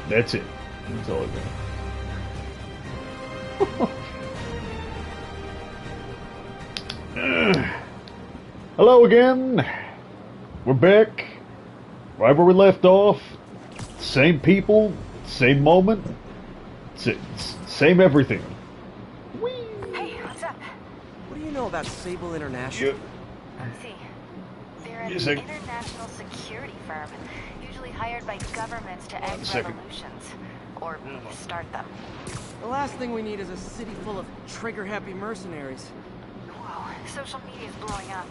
That's it. That's all I got. Hello again. We're back. Right where we left off. Same people, same moment, same everything. Whee! Hey, what's up? What do you know about Sable International? Let's see. They're an international security firm, usually hired by governments to end revolutions. Or start them. The last thing we need is a city full of trigger-happy mercenaries. Whoa, social media's blowing up.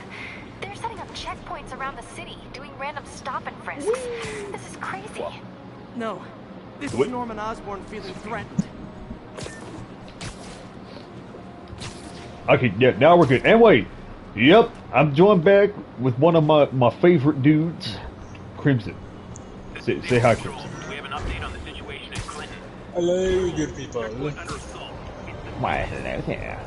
They're setting up checkpoints around the city, doing random stop and frisks. This is crazy. No, this is Norman Osborn feeling threatened. Okay, yeah, now we're good. And wait, yep, I'm joined back with one of my favorite dudes, Crimson. Say hi, Crimson. We have an update on the situation in Clinton. Hello, good people. Why, hello there.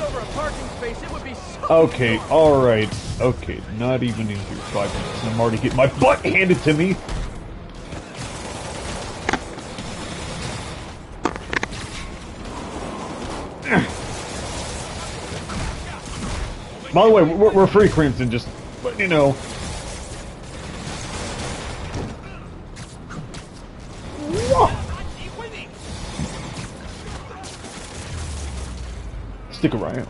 Over a parking space, it would be so Okay, alright. Okay, not even in here 5 minutes. I'm already getting my butt handed to me. By the way, we're free, Crimson, just letting you know. Stick around.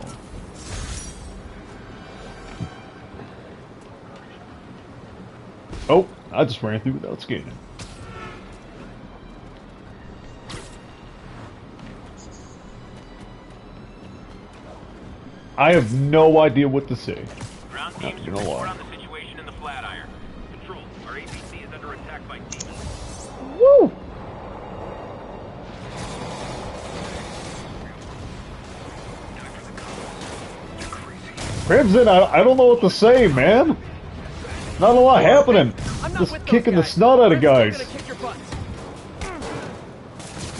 Oh, I just ran through without scanning. I have no idea what to say. Ground teams report on the situation in the Flatiron. Control, our APC is under attack by demons. Woo! Crimson, I don't know what to say, man. Not a lot happening. Just kicking the snot out of guys.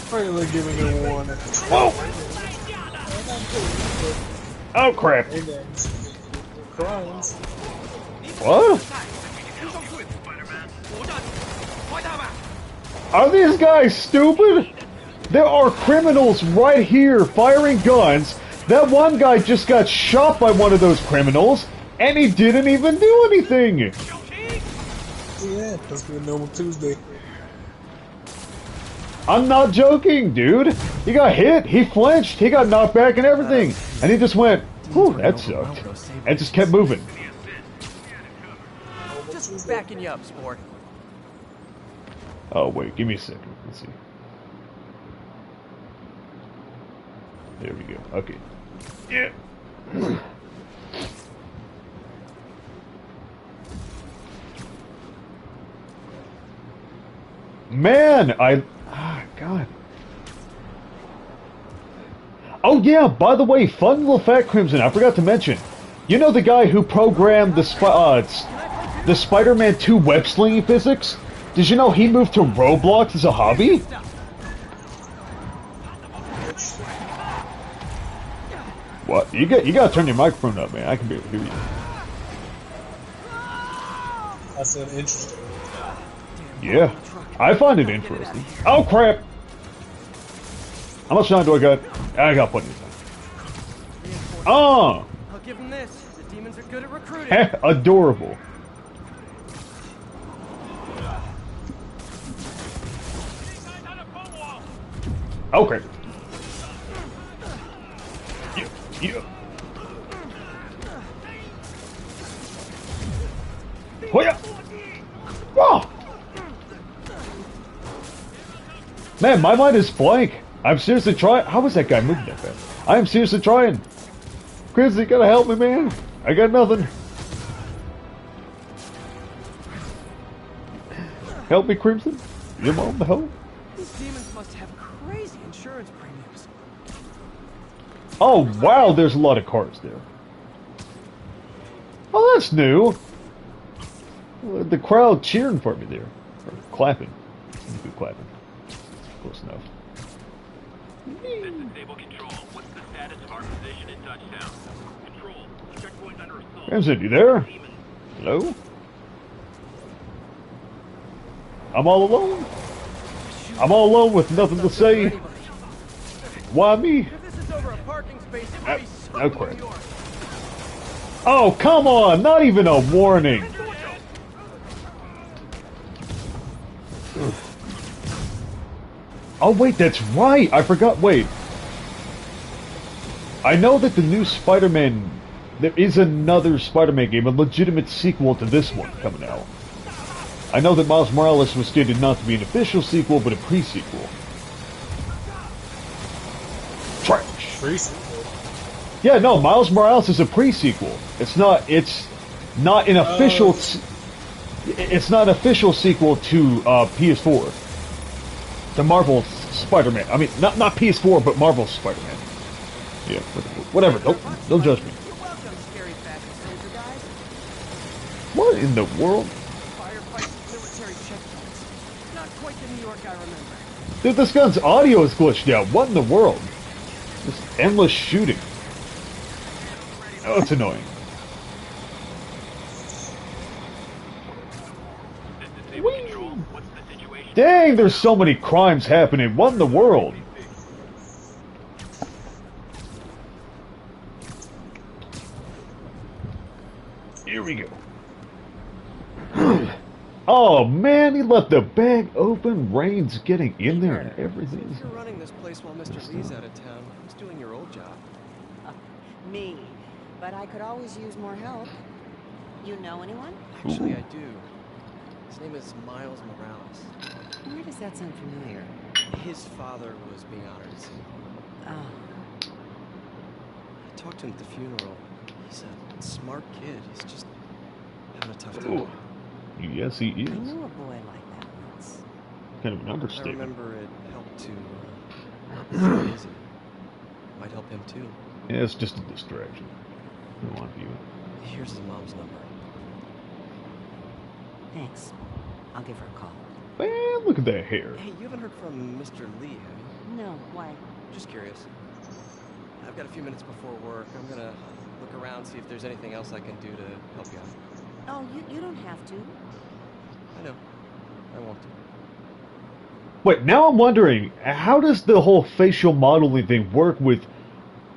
Finally giving it a warning. Whoa! Oh crap! What? Are these guys stupid? There are criminals right here firing guns. That one guy just got shot by one of those criminals, and he didn't even do anything. Yeah, that's been a normal Tuesday. I'm not joking, dude. He got hit, he flinched, he got knocked back and everything. And he just went, whew, that sucked. And just kept moving. Just backing you up, sport. Oh, wait, give me a second. Let's see. There we go. Okay. Yeah. Man, God. Oh yeah, by the way, fun little fact, Crimson, I forgot to mention. You know the guy who programmed the Spider-Man 2 web-slinging physics? Did you know he moved to Roblox as a hobby? What? You gotta turn your microphone up, man. I can barely hear you. I said interesting. Yeah, I find it interesting. Oh crap! How much time do I got? I got plenty of time. Oh! I'll give him this. The demons are good at recruiting. Adorable. Okay. Yeah. Hoya! Whoa! Man, my mind is blank. I'm seriously trying. How was that guy moving that fast? I am seriously trying. Chris, you gotta help me, man. I got nothing. Help me, Crimson. Your mom, the help. These demons must have crazy insurance premiums. Oh, wow, there's a lot of cars there. Oh, that's new. The crowd cheering for me there. Or clapping. Good clapping. Close enough. This is Sable Control. What's the status of our position in touchdown? Control, checkpoint under assault. Crimson, you there? Hello? I'm all alone? I'm all alone with nothing to say? Why me? If this is over a parking space, it would be so No crap. New York. Oh, come on! Not even a warning! Oh, wait, that's right! I forgot, wait. I know that the new Spider-Man... There is another Spider-Man game, a legitimate sequel to this one, coming out. I know that Miles Morales was stated not to be an official sequel, but a pre-sequel. Trash! Pre-sequel? Yeah, no, Miles Morales is a pre-sequel. It's not an official... It's not an official sequel to PS4. The Marvel Spider-Man. I mean, not PS4, but Marvel Spider-Man. Yeah, whatever. Don't judge me. You're welcome, scary fascist soldier guys. What in the world? Firefights, military checkpoints. Not quite the New York I remember. Dude, this gun's audio is glitched out. What in the world? Just endless shooting. Oh, it's annoying. Dang, there's so many crimes happening. What in the world? Here we go. Oh man, he left the bag open. Rain's getting in there and everything. You're running this place while Mr. Lee's out of town. Who's doing your old job? Me. But I could always use more help. You know anyone? Actually, I do. His name is Miles Morales. Why does that sound familiar? His father was being honored soon. Oh. I talked to him at the funeral. He's a smart kid. He's just having a tough time. Ooh. Yes, he is. I knew a boy like that once. Kind of an I understatement. remember it helped to stay busy. Might help him too. Yeah, it's just a distraction. I don't want to view it. Here's the mom's number. Thanks. I'll give her a call. Man, look at that hair. Hey, you haven't heard from Mr. Lee, have you? No, why? Just curious. I've got a few minutes before work. I'm gonna look around, see if there's anything else I can do to help you out. Oh, you don't have to. I know. I won't. Wait, now I'm wondering, how does the whole facial modeling thing work with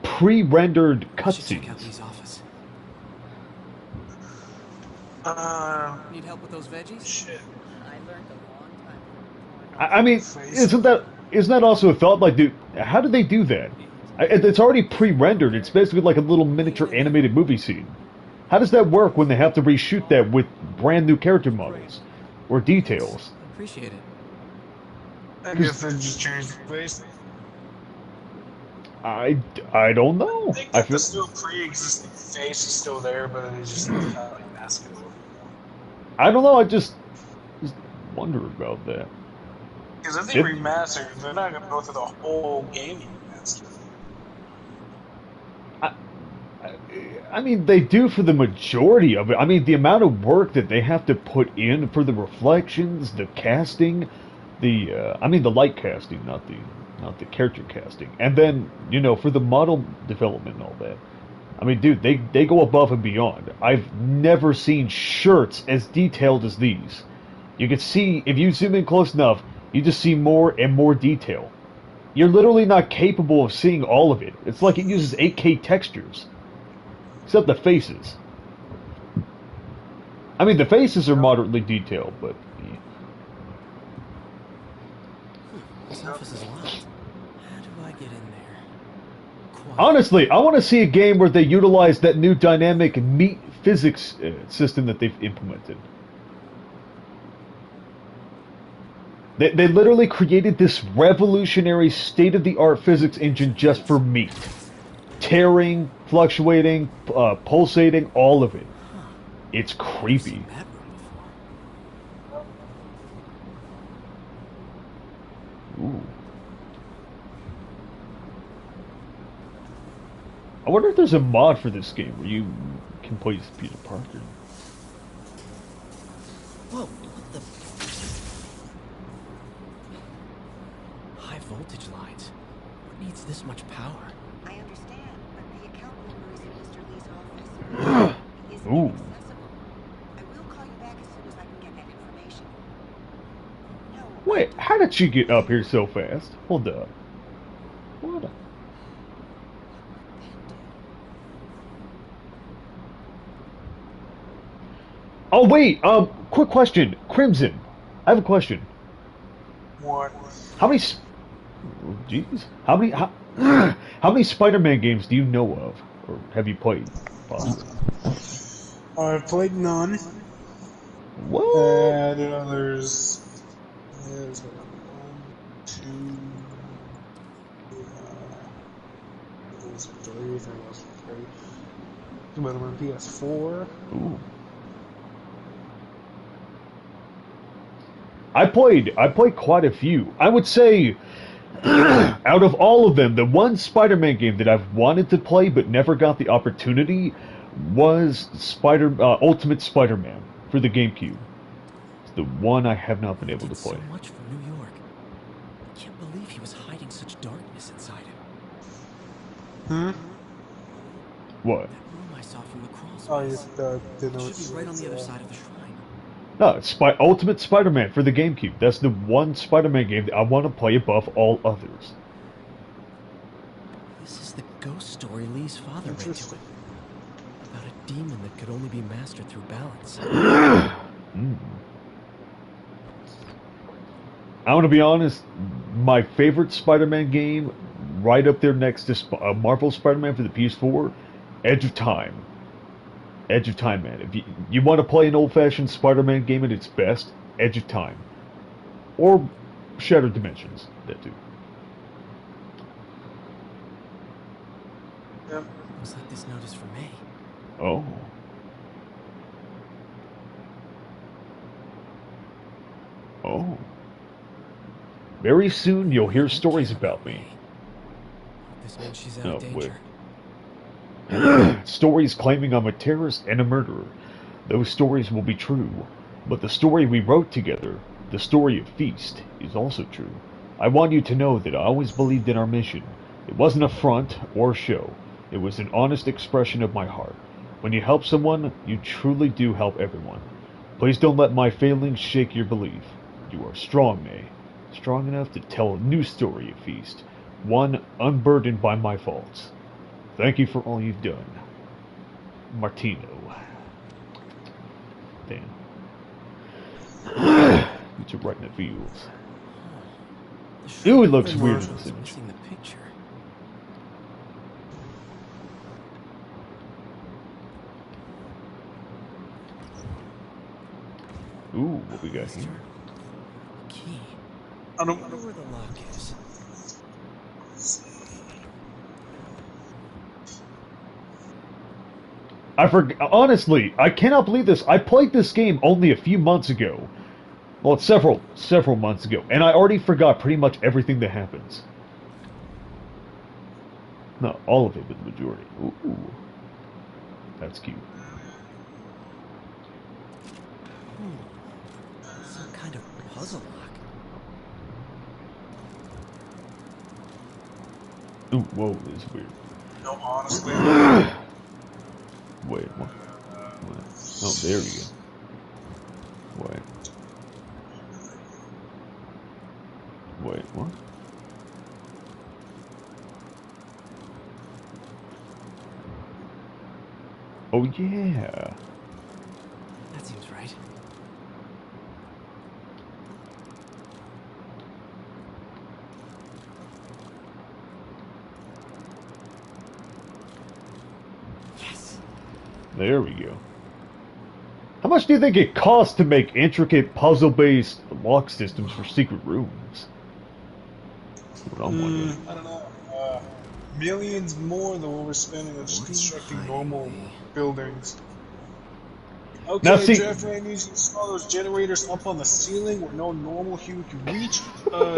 pre-rendered Check out cutscenes? Lee's office. Need help with those veggies? Shit. I learned a long time ago. I mean, isn't that also a thought? Like, dude, how do they do that? It's already pre-rendered. It's basically like a little miniature animated movie scene. How does that work when they have to reshoot that with brand new character models or details? Appreciate it. I guess they just changed the face. I don't know. I think I that feel the still pre-existing face is still there, but they just like mask it. I don't know. I just wonder about that. Because if they Yep. remaster, they're not going to go through the whole game remaster. I mean, they do for the majority of it. I mean, the amount of work that they have to put in for the reflections, the casting, the light casting, not the character casting, and then for the model development and all that. I mean, dude, they go above and beyond. I've never seen shirts as detailed as these. You can see, if you zoom in close enough, you just see more and more detail. You're literally not capable of seeing all of it. It's like it uses 8K textures. Except the faces. I mean, the faces are moderately detailed, but... yeah. This office is locked. How do I get in there? Quiet. Honestly, I want to see a game where they utilize that new dynamic meat physics system that they've implemented. They literally created this revolutionary state-of-the-art physics engine just for meat. Tearing, fluctuating, pulsating, all of it. It's creepy. That room before. Ooh. I wonder if there's a mod for this game where you can play as Peter Parker. Whoa, what the? High voltage lines. What needs this much power? I understand, but the account number is in Mr. Lee's office. He isn't Ooh. accessible. I How did she get up here so fast? Hold up. What? Oh wait, quick question, Crimson. I have a question. What? How many? Oh, jeez. How many Spider-Man games do you know of, or have you played? Possibly. I've played none. What? And there's one, two, there's three. I think it was three. Spider-Man PS4. Ooh. I played quite a few. I would say, out of all of them, the one Spider-Man game that I've wanted to play but never got the opportunity was Ultimate Spider-Man for the GameCube. It's the one I have not been able to play. So much for New York. I can't believe he was hiding such darkness inside him. What? That room I saw from the crawl space. Oh, yes, It should be right on the other side of the shrine. No, it's Ultimate Spider-Man for the GameCube. That's the one Spider-Man game that I want to play above all others. This is the ghost story Lee's father read to him. About a demon that could only be mastered through balance. I want to be honest, my favorite Spider-Man game, right up there next to Marvel Spider-Man for the PS4, Edge of Time. Edge of Time, man. If you want to play an old-fashioned Spider-Man game at its best, Edge of Time. Or Shattered Dimensions, that too. Yep. Looks like this note is for May. Oh. Oh. Very soon you'll hear stories about me. This means she's out No, of danger. Stories claiming I'm a terrorist and a murderer. Those stories will be true. But the story we wrote together, the story of Feast, is also true. I want you to know that I always believed in our mission. It wasn't a front or show. It was an honest expression of my heart. When you help someone, you truly do help everyone. Please don't let my failings shake your belief. You are strong, May. Strong enough to tell a new story of Feast. One unburdened by my faults. Thank you for all you've done. Martino. Damn. You're right in the fields. Ooh, it looks weird in this image. Missing the picture. Ooh, what we got here? Key. I don't Wonder where the lock is. Honestly, I cannot believe this. I played this game only a few months ago. Well, it's several months ago, and I already forgot pretty much everything that happens. Not all of it, but the majority. Ooh. That's cute. Some kind of puzzle lock. Ooh, whoa, this is weird. know, honestly. Wait, what? Oh, there we go. Wait. Wait, what? Oh, yeah. That seems right. Yes. There we go. How much do you think it costs to make intricate puzzle-based lock systems for secret rooms? That's what I'm wondering. I don't know. Millions more than what we're spending on just constructing normal buildings. Okay, Now, see, Jeffrey, I need you to install those generators up on the ceiling where no normal human can reach.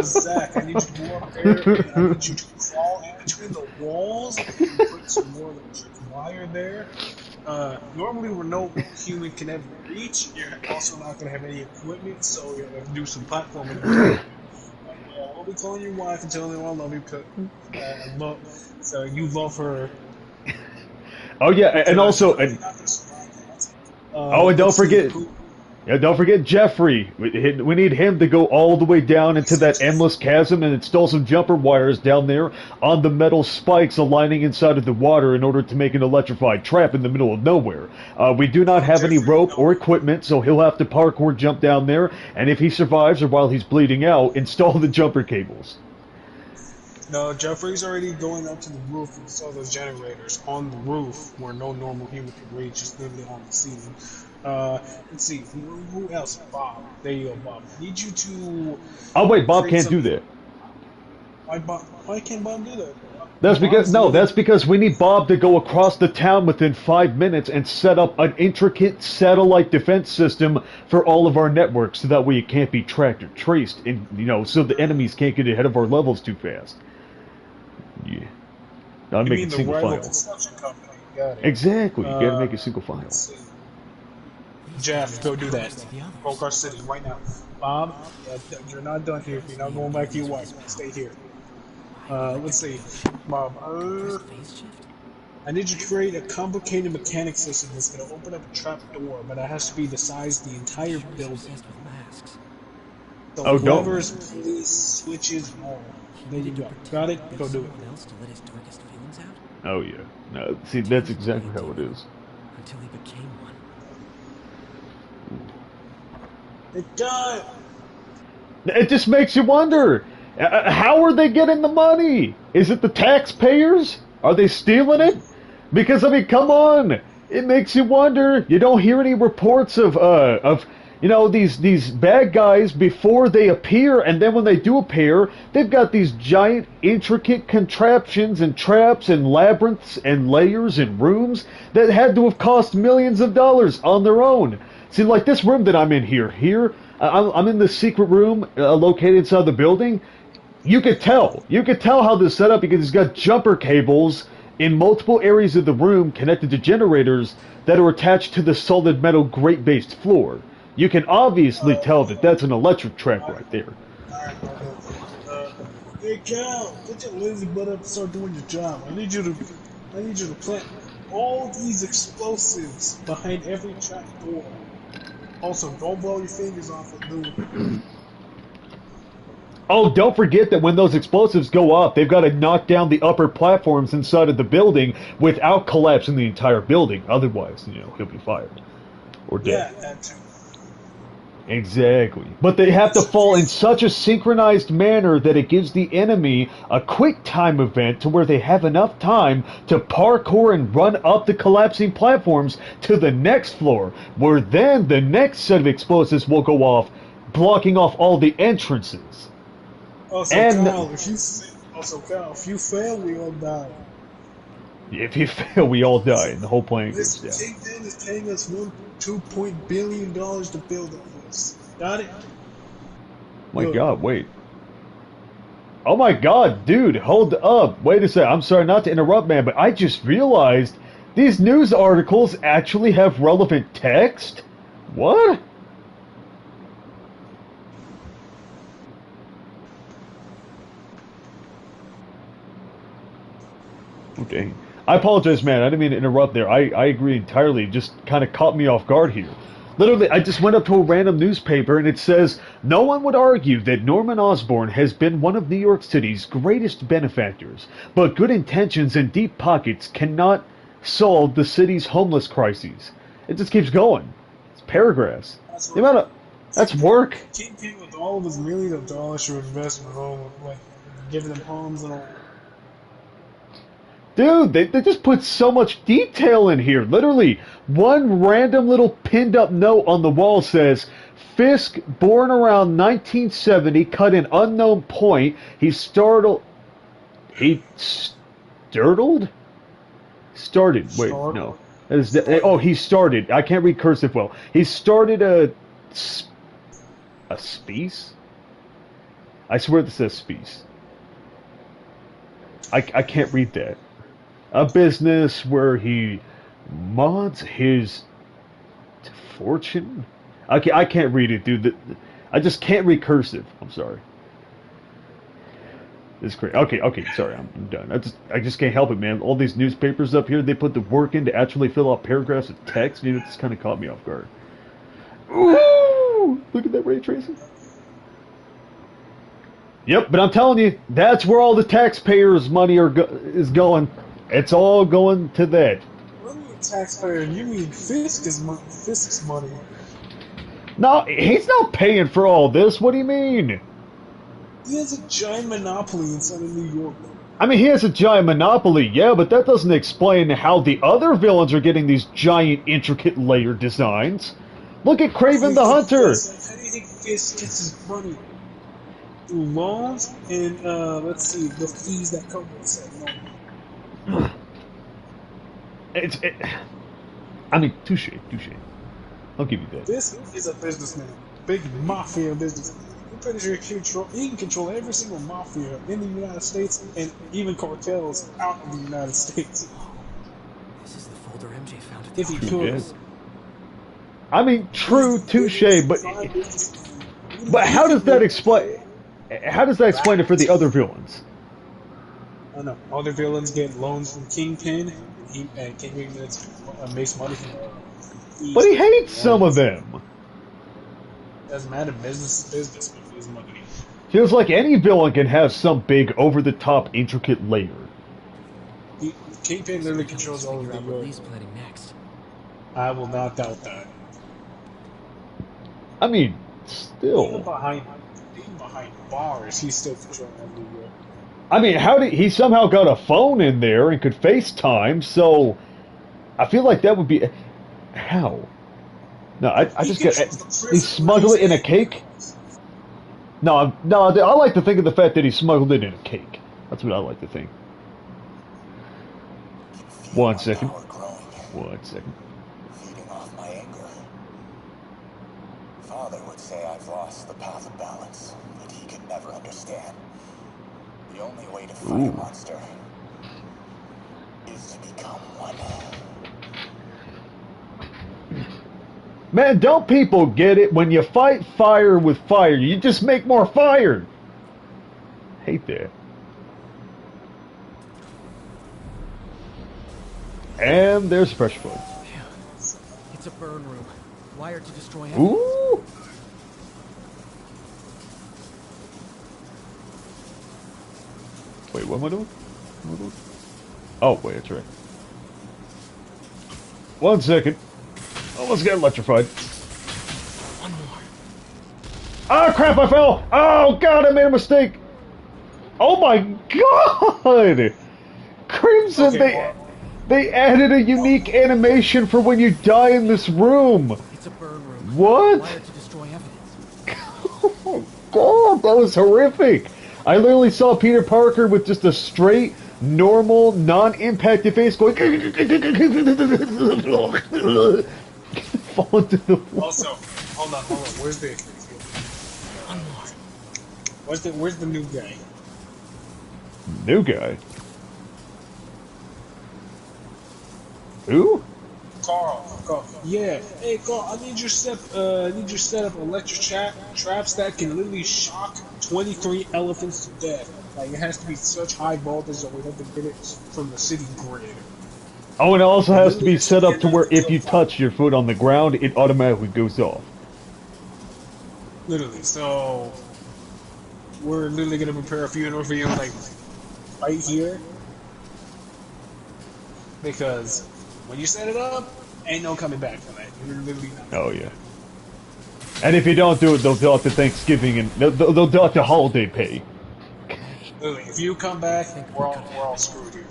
Zach, I need you to go up there and I need you to crawl in between the walls and put some more electric wire there. Normally where no human can ever reach, you're also not going to have any equipment, so you're going to do some platforming. I'll be calling your wife and telling her I love you. So you love her. Oh yeah, and also, and don't forget. Yeah, don't forget Jeffrey. We need him to go all the way down into that endless chasm and install some jumper wires down there on the metal spikes aligning inside of the water in order to make an electrified trap in the middle of nowhere. We do not have any rope or equipment, so he'll have to parkour jump down there, and if he survives or while he's bleeding out, install the jumper cables. No, Jeffrey's already going up to the roof to install those generators on the roof where no normal human can reach, just literally on the ceiling. Let's see, who else? Bob. There you go, Bob. I need you to... Oh wait, Bob can't do that. Why can't Bob do that? That's because we need Bob to go across the town within 5 minutes and set up an intricate satellite defense system for all of our networks, so that way it can't be tracked or traced, and so the enemies can't get ahead of our levels too fast. Yeah, gotta make it single file. Construction company. Got it. Exactly, you gotta make it single file. Jeff, go do that. Golkar City right now. Bob, you're not done here. You're not going back to your wife. Stay here. Let's see, Bob. I need you to create a complicated mechanic system that's going to open up a trap door, but it has to be the size of the entire building. So levers, pulleys, switches, all. There you go. Got it? Go do it. Oh yeah. No, see, that's exactly how it is. Until he became one. It does. It just makes you wonder. How are they getting the money? Is it the taxpayers? Are they stealing it? Because I mean, come on, it makes you wonder. You don't hear any reports of these bad guys before they appear, and then when they do appear, they've got these giant, intricate contraptions and traps and labyrinths and layers and rooms that had to have cost millions of dollars on their own. See, like this room that I'm in here, I'm in the secret room located inside the building. You could tell how this is set up because it's got jumper cables in multiple areas of the room connected to generators that are attached to the solid metal grate-based floor. You can obviously tell that that's an electric trap right there. Hey Cal, get your lazy butt up and start doing your job. I need you to plant all these explosives behind every trap door. Also, don't blow your fingers off at noon. Oh, don't forget that when those explosives go off, they've got to knock down the upper platforms inside of the building without collapsing the entire building. Otherwise, he'll be fired or dead. Yeah, that too. Exactly. But they have to fall in such a synchronized manner that it gives the enemy a quick time event to where they have enough time to parkour and run up the collapsing platforms to the next floor, where then the next set of explosives will go off, blocking off all the entrances. Kyle, if you fail, we all die. If you fail, we all die, and the whole plane goes down. This Takedown is paying us $2 billion to build this. Got it? My God, wait. Oh my God, dude, hold up. Wait a second. I'm sorry not to interrupt, man, but I just realized these news articles actually have relevant text? What? Okay. I apologize, man. I didn't mean to interrupt there. I agree entirely. It just kind of caught me off guard here. Literally, I just went up to a random newspaper and it says, no one would argue that Norman Osborn has been one of New York City's greatest benefactors, but good intentions and deep pockets cannot solve the city's homeless crises. It just keeps going. It's paragraphs. That's work. Kingpin with all of his millions of dollars for investment, like giving them homes and all. Dude, they just put so much detail in here. Literally, one random little pinned up note on the wall says, Fisk, born around 1970, cut an unknown point. He started. Wait, no. He started. I can't read cursive well. He started a spiece? I swear this says spiece. I can't read that. A business where he mods his fortune? I can't read it, dude. I just can't read cursive. I'm sorry. It's crazy. Okay, sorry, I'm done. I just can't help it, man. All these newspapers up here, they put the work in to actually fill out paragraphs of text. It just kind of caught me off guard. Ooh, look at that ray tracing. Yep, but I'm telling you, that's where all the taxpayers' money is going. It's all going to that. What do you mean taxpayer? You mean Fisk's money? No, he's not paying for all this. What do you mean? He has a giant monopoly inside of New York. I mean, he has a giant monopoly, yeah, but that doesn't explain how the other villains are getting these giant, intricate layer designs. Look at Kraven the Hunter. How do you think Fisk gets his money? Through loans and, let's see, the fees that come with it. I mean, touche. I'll give you that. This is a businessman. Big mafia businessman. I'm pretty sure he can control every single mafia in the United States and even cartels out of the United States. This is the folder MJ found. If he could. I mean, true, touche, but how does that explain? How does that explain it for the other villains? I don't know. Other villains get loans from Kingpin, and Kingpin makes money from. But he hates some of them. Doesn't matter. Business is business. His money. Feels like any villain can have some big, over-the-top, intricate layer. Kingpin literally controls all of the world. I will not doubt that. I mean, still. Even behind bars, he's still controlling New York. I mean, he somehow got a phone in there and could FaceTime, so I feel like that would be... How? No, I just get... He smuggled it in a cake? No, I like to think of the fact that he smuggled it in a cake. That's what I like to think. 1 second. 1 second. Feeding off my anger. Father would say I've lost the path of balance, that he could never understand. The only way to fight a monster is to become one. Man, don't people get it? When you fight fire with fire, you just make more fire. Hate that. And there's pressure plate. It's a burn room. Wired to destroy evidence. Ooh! Wait, what am I doing? Oh, wait, that's right. 1 second. Almost got electrified. One more. Ah, crap, I fell! Oh, God, I made a mistake! Oh, my God! Crimson, they added a unique animation for when you die in this room! It's a burn room. What? Wired to destroy evidence. Oh, God, that was horrific! I literally saw Peter Parker with just a straight, normal, non-impacted face going... fall into the wall. Also, hold on. Where's the... One more. Where's the new guy? New guy? Who? Carl. Yeah. Hey, Carl. I need you to set up electric traps that can literally shock 23 elephants to death. Like, it has to be such high voltage that we have to get it from the city grid. Oh, and it also has to be set up to where if you touch your foot on the ground, it automatically goes off. Literally. So, we're literally going to prepare a funeral for you, like, right here. Because when you set it up, ain't no coming back from that. You're literally not. Oh, yeah. And if you don't do it, they'll deduct the Thanksgiving and they'll deduct the holiday pay. Literally, if you come back, we're all screwed here.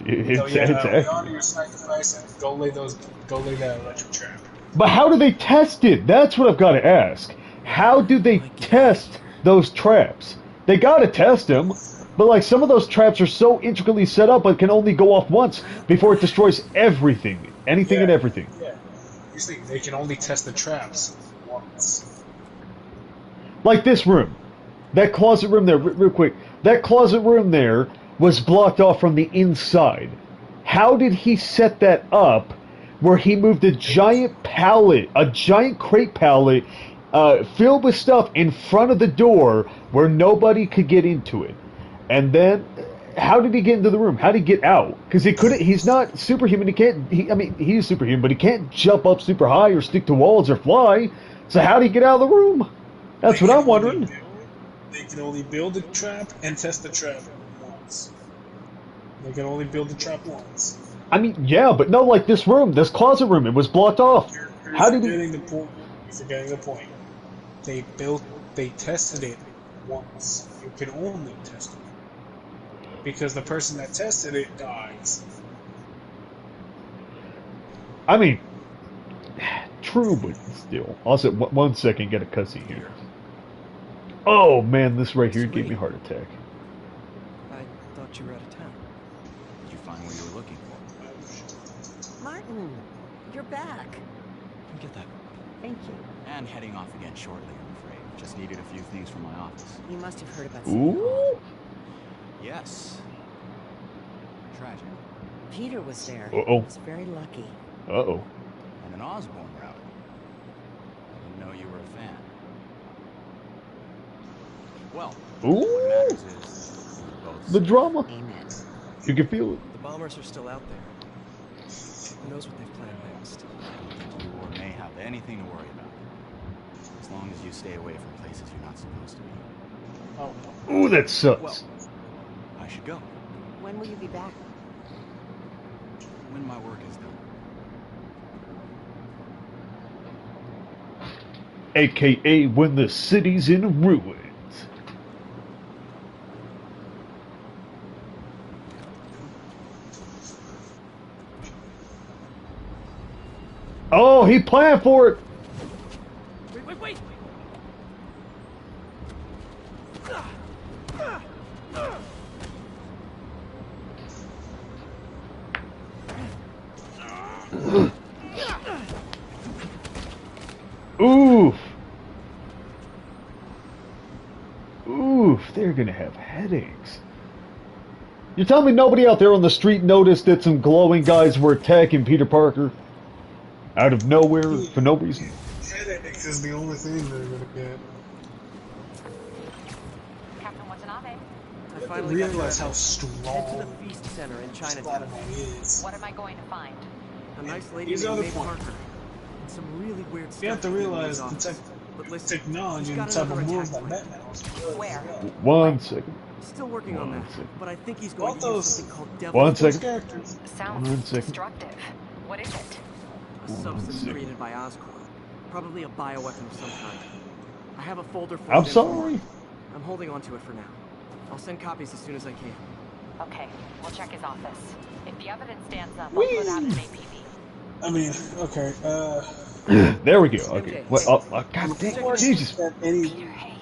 We honor your sacrifice and go lay that electric trap. But how do they test it? That's what I've got to ask. How do they test those traps? They got to test them, but like some of those traps are so intricately set up, it can only go off once before it destroys everything, anything and everything. Yeah, you see, they can only test the traps once. Like this room, that closet room there. Real quick, that closet room there was blocked off from the inside. How did he set that up where he moved a giant pallet, a giant crate pallet filled with stuff in front of the door where nobody could get into it? And then how did he get into the room? How did he get out? Because he couldn't. He's not superhuman. He can't. I mean, he's superhuman, but he can't jump up super high or stick to walls or fly. So how did he get out of the room? That's what I'm wondering. They can only build a trap and test the trap once. They can only build the trap once. I mean, yeah, but no, like this room, this closet room, it was blocked off. How did he? You're forgetting the point. They tested it once. You can only test it. Because the person that tested it dies. I mean, true, but still. Also, 1 second, get a cussy here. Oh man, this right here gave me a heart attack. I thought you were out of town. Did you find what you were looking for? Martin, you're back. Come get that. Thank you. And heading off again shortly, I'm afraid. Just needed a few things from my office. You must have heard about Ooh. Yes. Tragic. Peter was there. Uh-oh. He was very lucky. Uh-oh. And an Osborne route. I didn't know you were a fan. Well, what matters is we're both The drama. Amen. You can feel it. The bombers are still out there. Who knows what they've planned next? I don't think you or May have anything to worry about. As long as you stay away from places you're not supposed to be. Oh, Ooh, that sucks. Well, I should go. When will you be back? When my work is done. AKA when the city's in ruins. Oh, he planned for it. Wait! Oof. Oof, they're gonna have headaches. You're telling me nobody out there on the street noticed that some glowing guys were attacking Peter Parker? Out of nowhere, for no reason? headaches is the only thing they're gonna get. Captain Watanabe, I You finally got realize back. how strong Head to the feast center in Chinatown. Spider-Man is. what am I going to find? A nice lady Here's the named other May point. Parker. And some really weird stuff. You have to happening in realize his the office. But listen, technology he's and got the type of another moves attack that plan. Batman was. Where? 1 second. Still working on One that, second. but I think he's going Both to use those- something called devil. 1 Those second. characters. Sounds 1 second. destructive. What is it? A substance second. created by Oscorp. Probably a bioweapon of some kind. I have a folder full I'm of info. sorry. I'm holding on to it for now. I'll send copies as soon as I can. Okay, we'll check his office. If the evidence stands up, I'll put out an APB. I mean, okay, There we go. Okay. What? Oh, God damn. Jesus. that any Peter, hey,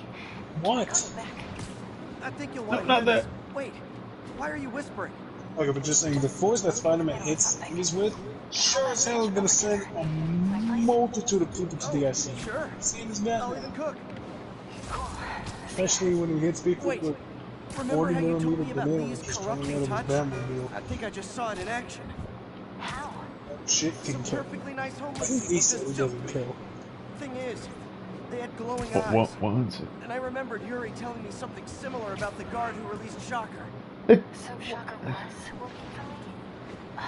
what? come back. I think you'll No, want to not hear this. that. Wait, why are you whispering? Okay, but just saying the force that Spider-Man hits enemies with, sure as hell is gonna send a multitude of people to the IC. Sure. Same as I'll Batman, even cook. especially when he hits people Wait, with remember 40 how you told millimeter me about banana Lee's just coming out corrupting of his touch? Batmobile. I think I just saw it in action. How? That shit can Some kill. perfectly nice I homeless think people he said it just doesn't kill. Thing is, they had glowing One eyes. second. And I remembered Yuri telling me something similar about the guard who released Shocker. So Shocker was working for me?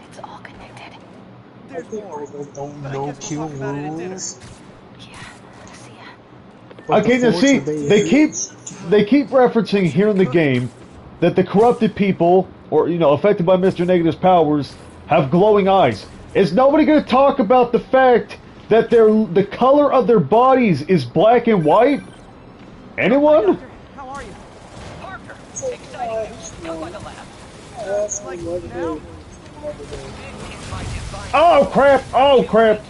It's all connected. I There's think more. those that don't But I know guess we'll kill talk about it at dinner. rules. Yeah, see ya. But Okay, the now force see, that they keep referencing here in the game that the corrupted people, or affected by Mr. Negative's powers, have glowing eyes. Is nobody going to talk about the fact that the color of their bodies is black and white? Anyone? Doctor, how are you? Parker! Exciting news. Come by the lab. Like now? It's my design. Oh crap! Oh crap!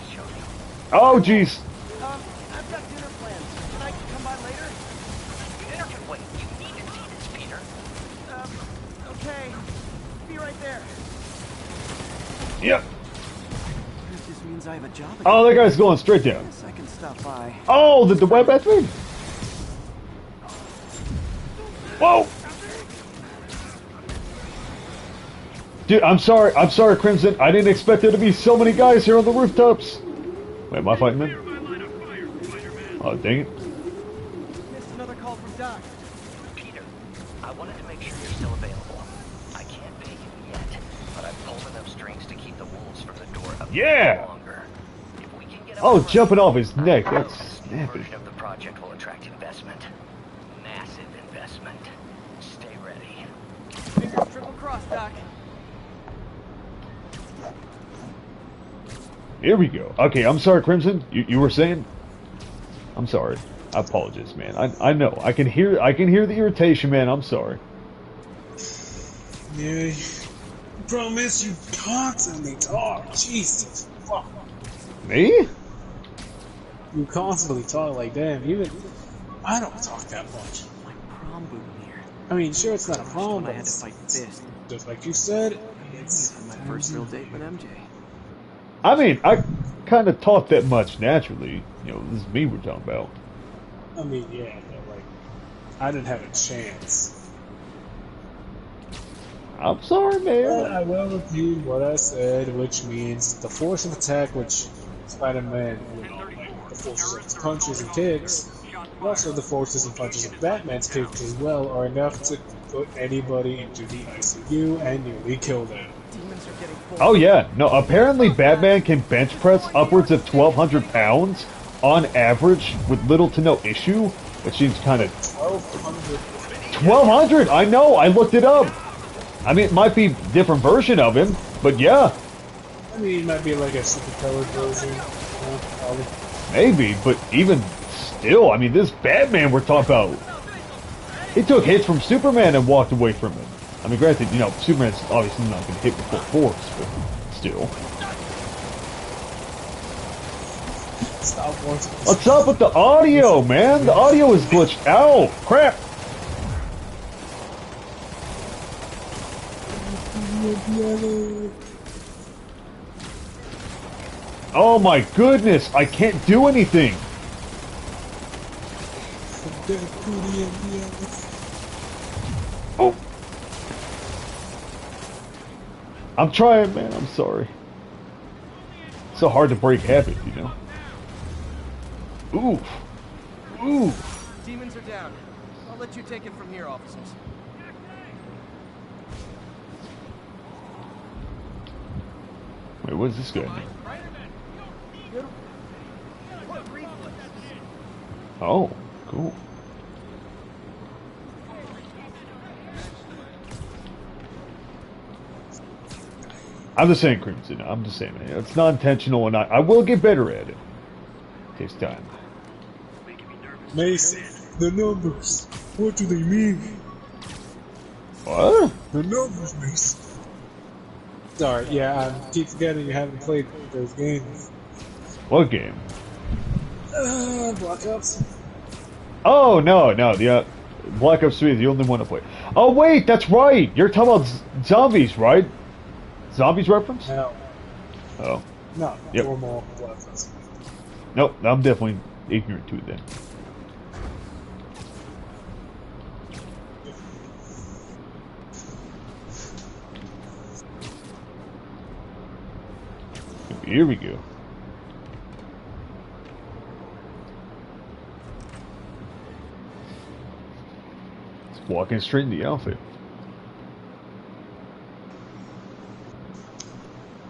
Oh jeez! I've got dinner plans. Can I come by later? Dinner can wait. You need to see this, Peter. Okay. Be right there. Yep. This means I have a job again. Oh, that guy's going straight down. Guess I can stop by. Oh, the web battery. Whoa! Dude, I'm sorry, Crimson. I didn't expect there to be so many guys here on the rooftops. Wait, am I fighting them? Oh, dang it. Missed another call from Doc. Peter, I wanted to make sure you're still available. Yeah! longer. If we can get Oh, up jumping off his and neck. running, That's this new snappy. version of the project will attract investment. Massive investment. Stay ready. Fingers triple cross, Doc. Here we go. Okay, I'm sorry, Crimson. You were saying? I'm sorry. I apologize, man. I know. I can hear the irritation, man. I'm sorry. Yeah. The problem is you constantly talk. Jesus. Fuck. Me? You constantly talk like damn. Even I don't talk that much. My prom boot here. I mean, sure, it's not a problem, When I but had to it's, fight Fist. just like you said, It's it's my first real date with MJ. I mean, I kind of talk that much naturally. You know, this is me we're talking about. I mean, yeah, but like, I didn't have a chance. I'm sorry, But man. I will repeat what I said, which means the force of attack, which Spider-Man, you know, like the forces of his punches and kicks, but also the forces and punches of Batman's kicks as well, are enough to put anybody into the ICU and nearly kill them. Demons are getting full. Oh yeah, no. Apparently, Batman can bench press upwards of 1,200 pounds on average with little to no issue, which seems kind of 1,200. 1,200. I know. I looked it up. I mean, it might be a different version of him, but yeah, I mean, it might be like a super-powered version. You know, probably. maybe. But even still, I mean, this Batman we're talking about, he took hits from Superman and walked away from him. I mean, granted, you know, Superman's obviously not going to hit with full force, but still. Stop watching. What's up with the audio, man? The audio is glitched out. Crap. Oh my goodness, I can't do anything. Oh. I'm trying, man. I'm sorry. It's so hard to break habit, you know. Ooh. Ooh. Demons are down. I'll let you take it from here, officers. Wait, what is this guy? Oh, cool. I'm just saying, Crimson. I'm just saying, man. It's not intentional, and I will get better at it. Takes time. Mason, the numbers. What do they mean? What? The numbers, Mason. Sorry, yeah, I keep forgetting you haven't played those games. What game? Black Ops. Oh, no. The Black Ops 3 is the only one to play. Oh, wait, that's right. You're talking about zombies, right? Zombies reference? No. Oh. No, Yep. normal Black Ops. Nope, I'm definitely ignorant to it then. Here we go. It's walking straight in the outfit.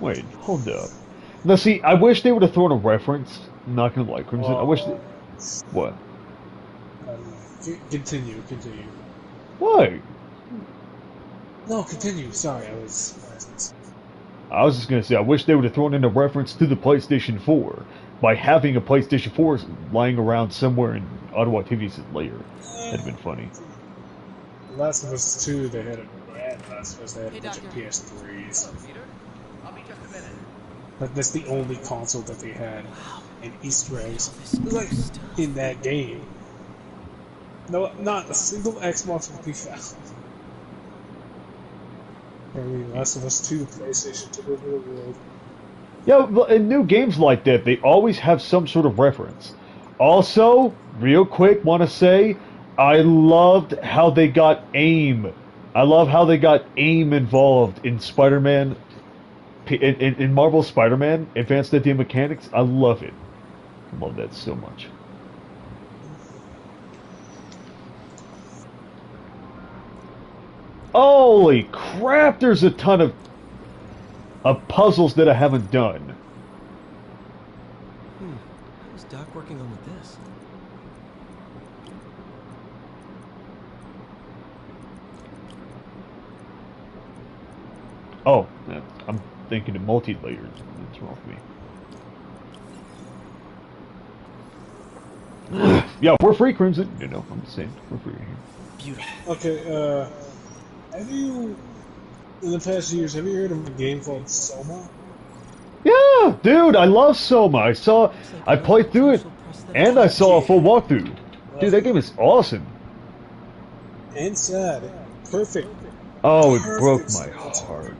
Wait, hold up. Now see, I wish they would have thrown a reference. I'm not gonna lie, Crimson. I wish they... What? Continue. What? No, continue. Sorry, I was just gonna say, I wish they would have thrown in a reference to the PlayStation 4 by having a PlayStation 4 lying around somewhere in Auto Activities' lair. That'd have been funny. Last of Us 2, they had Last of Us, they had a bunch of PS3s. But that's the only console that they had, and Easter eggs, like, in that game. No, not a single Xbox will be found. I mean, Last of Us 2, the PlayStation took over the world. Yeah, well, in new games like that, they always have some sort of reference. Also, real quick, want to say, I loved how they got AIM. I love how they got AIM involved in Spider-Man, in Marvel Spider-Man, Advanced Idea Mechanics. I love it. I love that so much. Holy crap, there's a ton of puzzles that I haven't done. What was Doc working on with this? Oh, I'm thinking of multi-layered. What's wrong with me? Yeah, we're free, Crimson. You know, I'm just saying, we're free here. Beautiful. Okay, have you, in the past years, have you heard of a game called Soma? Yeah, dude, I love Soma. I played through it, and I saw a full walkthrough. Dude, that game is awesome. And sad. Perfect. Oh, it broke Perfect my heart.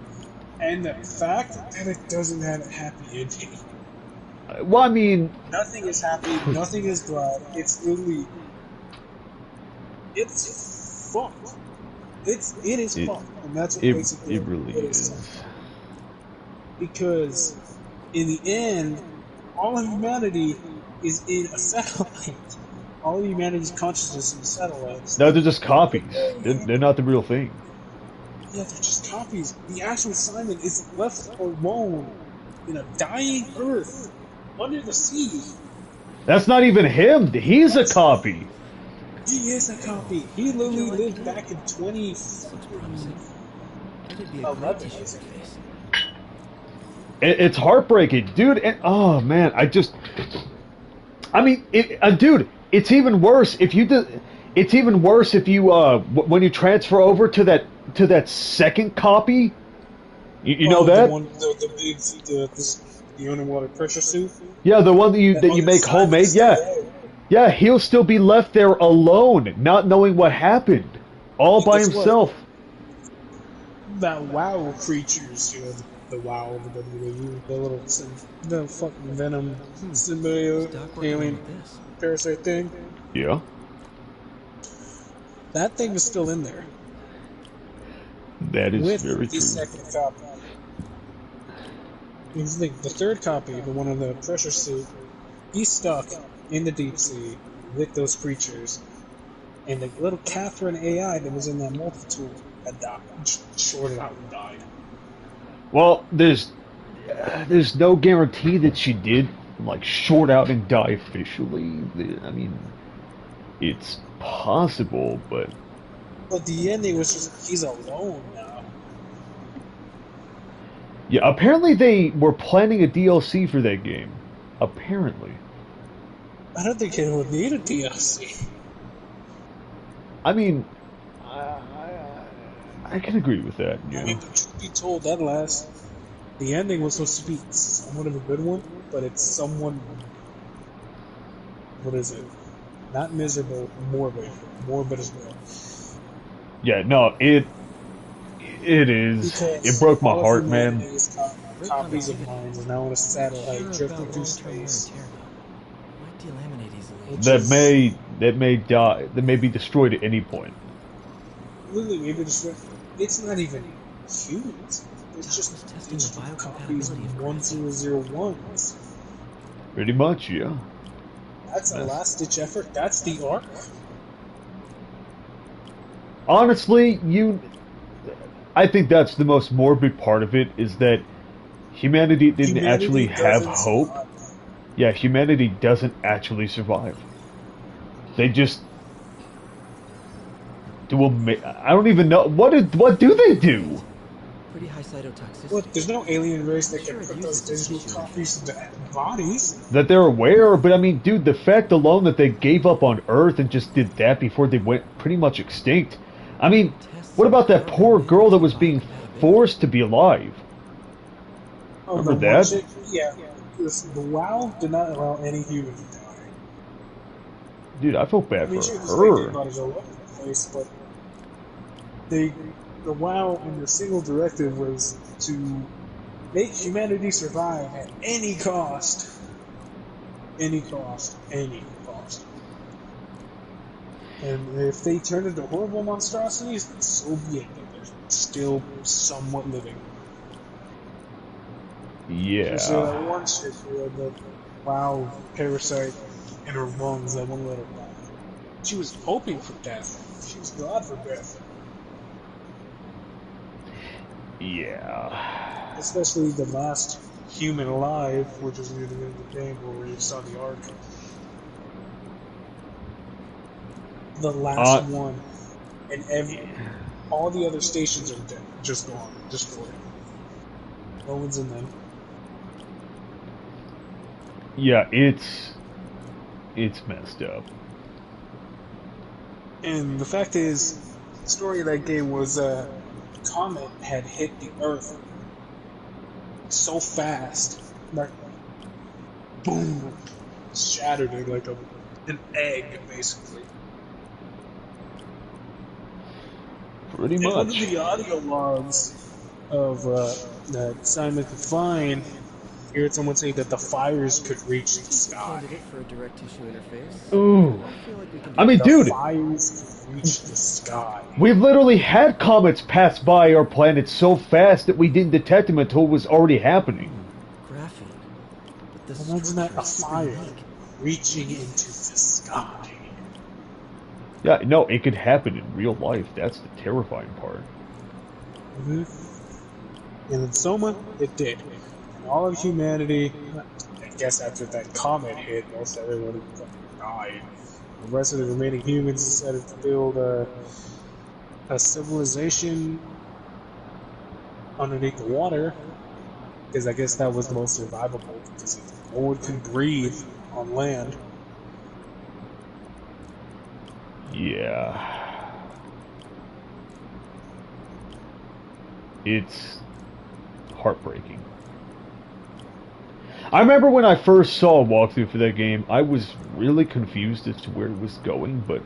And the fact that it doesn't have a happy ending. Well, I mean, Nothing is happy, nothing is glad. It's literally, it's fucked. It is fucked, and that's what basically it really is. Because in the end, all of humanity is in a satellite. All of humanity's consciousness is in satellites. No, they're just copies. They're not the real thing. Yeah, they're just copies. The actual Simon is left alone in a dying Earth under the sea. That's not even him. He's a copy. He is a copy. He literally lived back in 2011. It's heartbreaking, dude. And oh man, I mean, dude, it's even worse if you do. It's even worse if you when you transfer over to that second copy. You know that? The underwater pressure suit. Yeah, the one that you make homemade. Yeah, he'll still be left there alone, not knowing what happened, all by himself. That WoW creatures, the WoW, the fucking Venom symbiote alien parasite thing. Yeah. That thing is still in there. That is with very the true. Second copy. The third copy, the one in the pressure suit, he's stuck in the deep sea with those creatures, and the little Catherine AI that was in that multi-tool had died, shorted out and died. Well, there's no guarantee that she did short out and die officially. I mean, it's possible, but the ending was just he's alone now. Yeah, apparently they were planning a DLC for that game. Apparently. I don't think it would need a DLC. I mean, I can agree with that. You know? I mean, truth be told, the ending was supposed to be somewhat of a good one, but it's somewhat, what is it? Not miserable, morbid as well. Yeah, no, it is. Because it broke my heart, man. Copies of mine are now on a satellite drifting through space. That may die. That may be destroyed at any point. Literally, maybe destroyed. It's not even humans. It's just digital copies of 1001s. Pretty much, yeah. That's a last-ditch effort. That's the arc. Honestly, I think that's the most morbid part of it, is that humanity didn't actually have hope. Survive. Yeah, humanity doesn't actually survive. They just do I don't even know what do they do? Pretty high cytotoxicity. Well, there's no alien race that can put those digital copies into bodies. That they're aware, but I mean, dude, the fact alone that they gave up on Earth and just did that before they went pretty much extinct. I mean, what about that poor girl that was being forced to be alive? Oh, remember that? Chick, yeah. The WoW did not allow any human to die. Dude, I felt bad for her. Bodies all over the place, but the WoW and their single directive was to make humanity survive at any cost. Any cost. Any cost. And if they turn into horrible monstrosities, then so be it. They're still somewhat living. Yeah. So that one chick who had the WoW parasite in her lungs that won't let her die. She was hoping for death. She was glad for death. Yeah. Especially the last human alive, which is near the end of the game where we saw the Ark. The last one, and all the other stations are dead, just gone, destroyed. No one's in them. Yeah, it's messed up. And the fact is, the story of that game was a comet had hit the Earth so fast, like boom, shattered it like an egg, basically. Pretty And much. under the audio logs of that Simon could find, you heard someone say that the fires could reach the sky. Candidate for a direct tissue interface. Ooh. I feel like we can I mean, The dude, fires could reach the sky. we've literally had comets pass by our planet so fast that we didn't detect them until it was already happening. graphene. But the Imagine that, a structure is super fire unique. reaching into the sky. Yeah, no, it could happen in real life. That's the terrifying part. And in Soma, it did. And all of humanity, I guess after that comet hit, most everyone died. The rest of the remaining humans decided to build a civilization underneath the water, because I guess that was the most survivable, because no one could breathe on land. Yeah. It's heartbreaking. I remember when I first saw a walkthrough for that game, I was really confused as to where it was going, but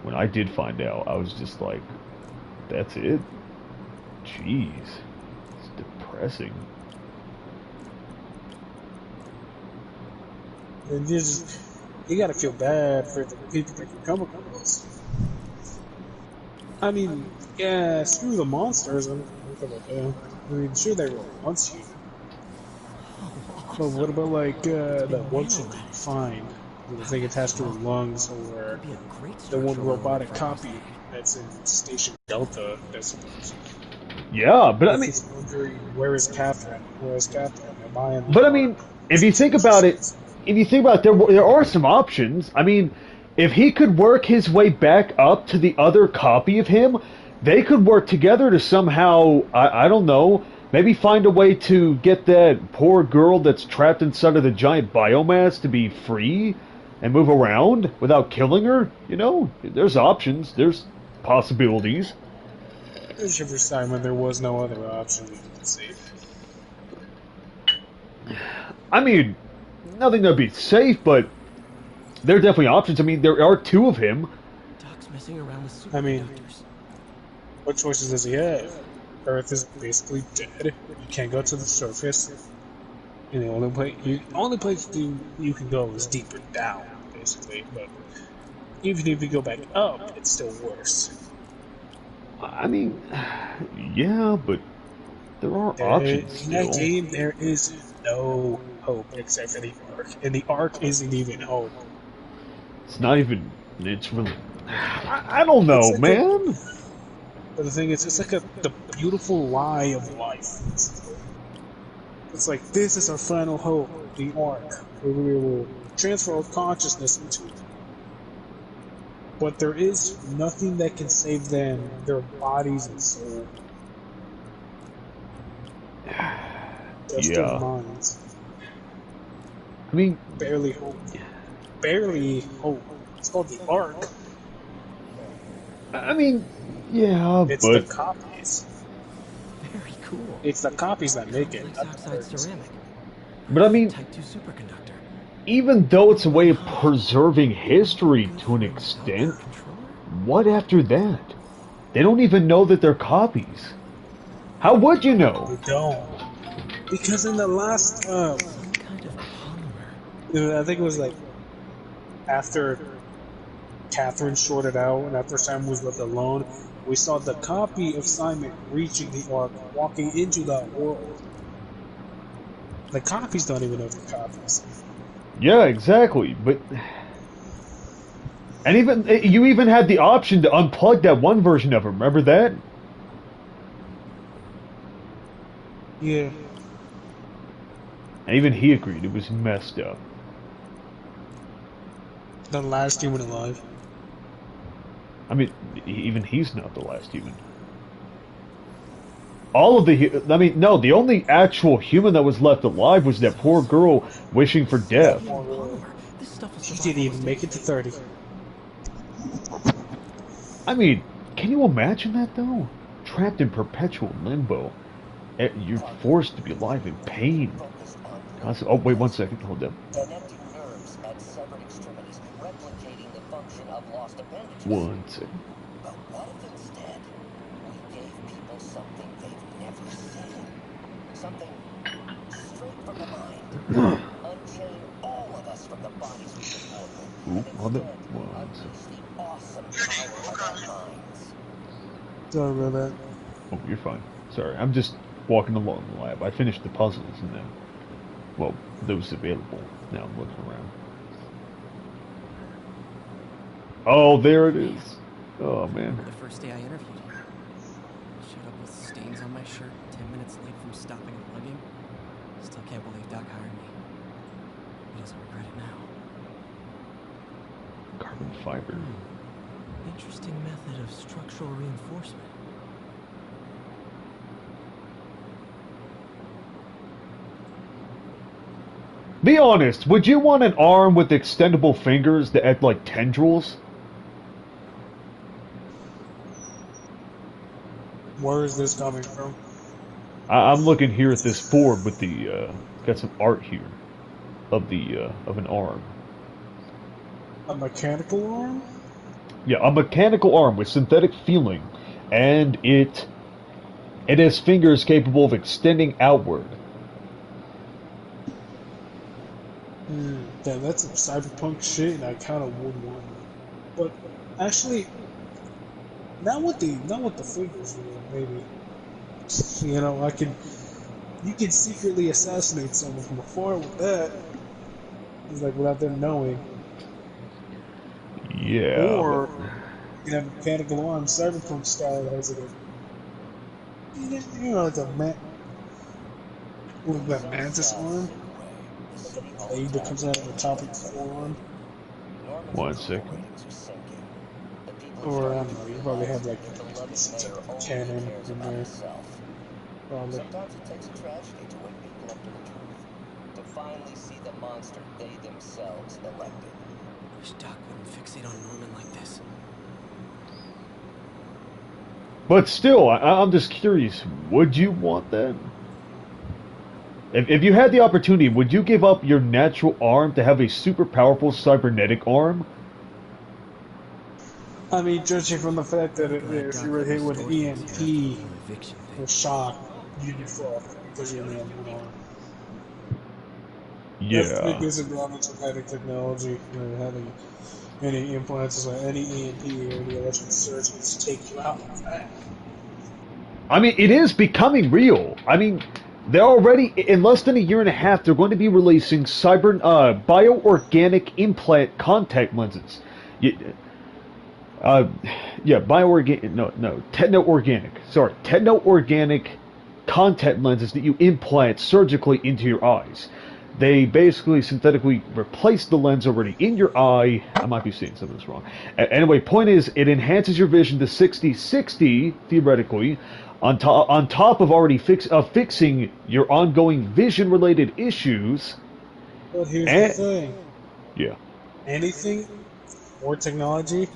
when I did find out, I was just like, that's it? Jeez. It's depressing. And you gotta feel bad for the people that can come across. I mean, yeah, screw the monsters. I mean, sure they were once human. But what about like that one chick that you find with the thing attached to her lungs, or the one robotic copy that's in Station Delta? That's supposed. Yeah, but I mean, Just wondering, where is Catherine? Where is Catherine? Am I in the but I dark? mean, if you think about it, there are some options. I mean, if he could work his way back up to the other copy of him, they could work together to somehow, I don't know, maybe find a way to get that poor girl that's trapped inside of the giant biomass to be free and move around without killing her. You know, there's options, there's possibilities. There's your first time when there was no other option you could save. I mean, nothing that'd be safe, but there are definitely options. I mean, there are two of him. Doc's messing around with superconductors. I mean, what choices does he have? Earth is basically dead. You can't go to the surface. And the only place you can go is deeper down, basically. But even if you go back up, it's still worse. I mean, yeah, but there are options In that still. game, there is no hope except for the Ark, and the Ark isn't even hope. It's not even. It's really. I don't know, It's like man. But the thing is, it's like the beautiful lie of life. It's like, this is our final hope, the Ark, where we will transfer our consciousness into it. But there is nothing that can save them, their bodies and soul. Just Yeah. their minds. I mean, Barely hope. Barely hope. It's called the Ark. yeah, It's but the copies. Very cool. It's the copies that make it. Complex Not the oxide birds. ceramic. but I mean, Type 2 superconductor. even though it's a way of preserving history to an extent, what after that? They don't even know that they're copies. How would you know? We don't. Because in the last, Some kind of polymer. I think it was like after Catherine sorted out and after Simon was left alone, we saw the copy of Simon reaching the Ark, walking into that world. The copies don't even know they're copies. Yeah, exactly. But and even you even had the option to unplug that one version of him. Remember that? Yeah. And even he agreed it was messed up. The last human alive. I mean, even he's not the last human. All of the, I mean, no, the only actual human that was left alive was that poor girl wishing for death. She didn't even make it to 30. I mean, can you imagine that though? Trapped in perpetual limbo. You're forced to be alive in pain. Oh, wait 1 second, hold up. Connecting nerves at severed extremities, replicating the function of lost appendages. 1 second. But what if instead we gave people something they've never seen? Something straight from the mind. Unchain all of us from the bodies we've been born with. And Hold up. instead, unleash the awesome power of our minds. Sorry about that. Oh, you're fine. Sorry, I'm just walking along the lab. I finished the puzzles and then, well, those available. Now I'm looking around. Oh, there it is. Oh, man. The first day I interviewed him. Showed up with stains on my shirt, 10 minutes late from stopping and plugging. Still can't believe Doc hired me. He doesn't regret it now. Carbon fiber. Interesting method of structural reinforcement. Be honest, would you want an arm with extendable fingers that act like tendrils? Where is this coming from? I'm looking here at this board with the, got some art here of the, of an arm. A mechanical arm? Yeah, a mechanical arm with synthetic feeling, and it has fingers capable of extending outward. Damn, that's some cyberpunk shit, and I kind of would want it. But actually, not with the fingers, maybe. You know, you can secretly assassinate someone from afar with that. It's like without them knowing. Yeah. Or you can have a mechanical arm, cyberpunk style, that has like like a mantis arm. Like a blade that comes out of the top of the forearm. 1 second. Or I don't know, you probably have like a cannon in there. Probably. Sometimes it takes a tragedy to wake people up to the truth. To finally see the monster they themselves elected. Wish Doc wouldn't fixate on Norman like this. But still, I'm just curious, would you want that? If you had the opportunity, would you give up your natural arm to have a super powerful cybernetic arm? I mean, judging from the fact that if you were hit with an EMP or shock, you'd be fucked because you only have one arm. Yeah. That's the big disadvantage of having technology, having any implants, or any EMP or any electric surge can just take you out like that. I mean, it is becoming real. I mean, they're already, in less than a year and a half, they're going to be releasing bioorganic implant contact lenses. Techno-organic contact lenses that you implant surgically into your eyes. They basically synthetically replace the lens already in your eye. I might be saying something that's wrong. Anyway, point is, it enhances your vision to 60/60, theoretically, on top of already fixing your ongoing vision-related issues. But here's the thing. Yeah. Anything, more technology,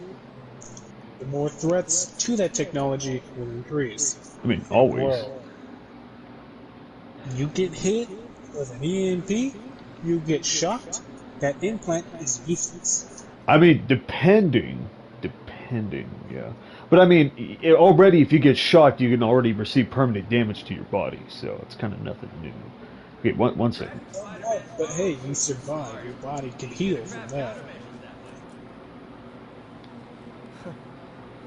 the more threats to that technology will increase. I mean, always. Well, you get hit with an EMP, you get shocked, that implant is useless. I mean, depending, yeah. But I mean, already if you get shocked, you can already receive permanent damage to your body, so it's kind of nothing new. Okay, one second. But hey, you survive. Your body can heal from that.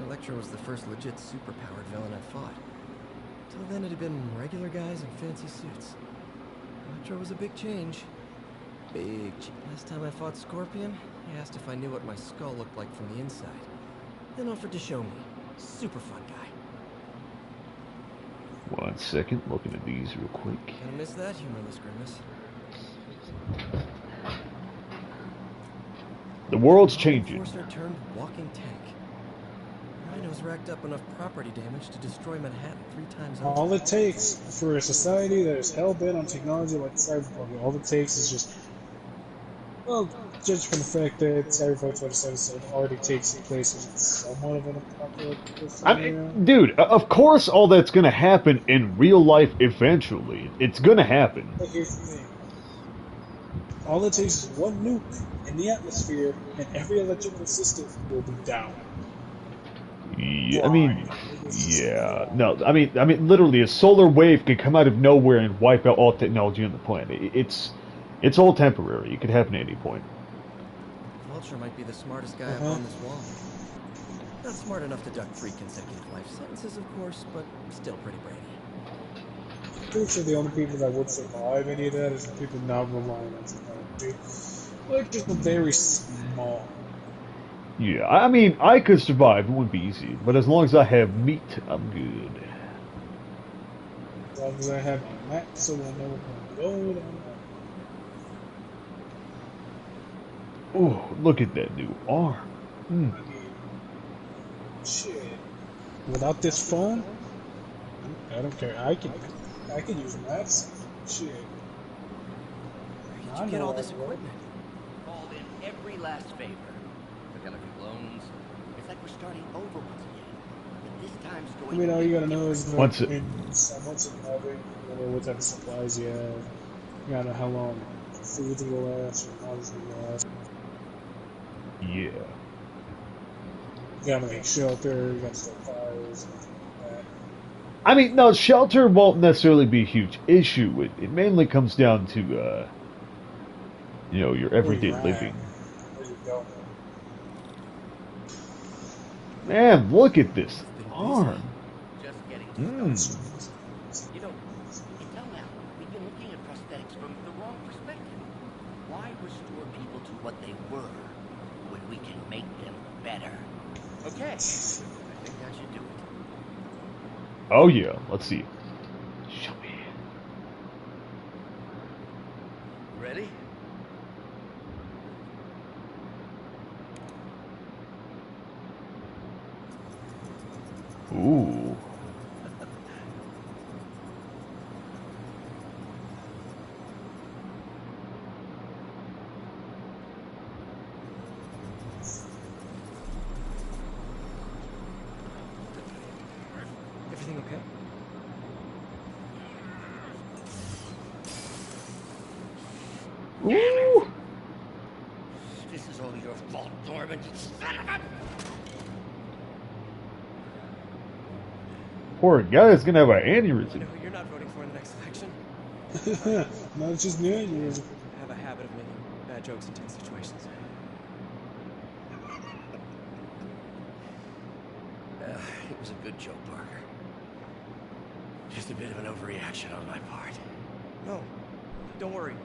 Electro was the first legit superpowered villain I fought. Till then, it had been regular guys in fancy suits. Electro was a big change. Last time I fought Scorpion, he asked if I knew what my skull looked like from the inside. Then offered to show me. Super fun guy. 1 second, looking at these real quick. Gonna miss that humorless grimace. The world's Law changing. enforcer turned walking tank. Rhino's racked up enough property damage to destroy Manhattan 3 times over. All it takes for a society that is hell-bent on technology like Cyberpunk, all it takes is just, well, judge from the fact that Cyberpunk 2077 already takes place in somewhat of an apocalyptic scenario. Dude, of course all that's gonna happen in real life eventually. It's gonna happen. But here's the thing. All it takes is one nuke in the atmosphere, and every electrical system will be down. Yeah, I mean, yeah, no, I mean, literally, a solar wave could come out of nowhere and wipe out all technology on the planet. It's all temporary. It could happen at any point. Vulture might be the smartest guy up on this wall. Not smart enough to duck 3 consecutive life sentences, of course, but still pretty brainy. I'm pretty sure the only people that would survive any of that is the people not relying on technology. Like, just very small. Yeah, I mean, I could survive. It wouldn't be easy, but as long as I have meat, I'm good. As long as I have my map, so I know where I'm going. Oh, look at that new arm. Shit. Without this phone, I don't care. I can use maps. Shit. Where did you get all this equipment? Called in every last favor. Took out a few loans. It's like we're starting over once again. But this time's I going. mean, all you gotta know is Once it- once in having, you know, what type of supplies you have. You gotta know how long food's gonna last, or how it's gonna last. Yeah. You gotta make shelter, you gotta start fires, and things like that. I mean, no, shelter won't necessarily be a huge issue. It mainly comes down to, you know, your everyday Where you're living. at, where you go. Man, look at this arm. Just getting Mm. You know, until now, we've been looking at prosthetics from the wrong perspective. Why restore people to what they were when we can make them better? Okay, I think that should do it. Oh yeah, let's see. Show me. Ready? Ooh. Everything okay? Ooh. This is all your fault, Norman. Poor guy's gonna have an I aneurysm. know who you're not voting for in the next election. No, it's just new. You I have a habit of making bad jokes in tense situations. It was a good joke, Parker. Just a bit of an overreaction on my part. No, don't worry.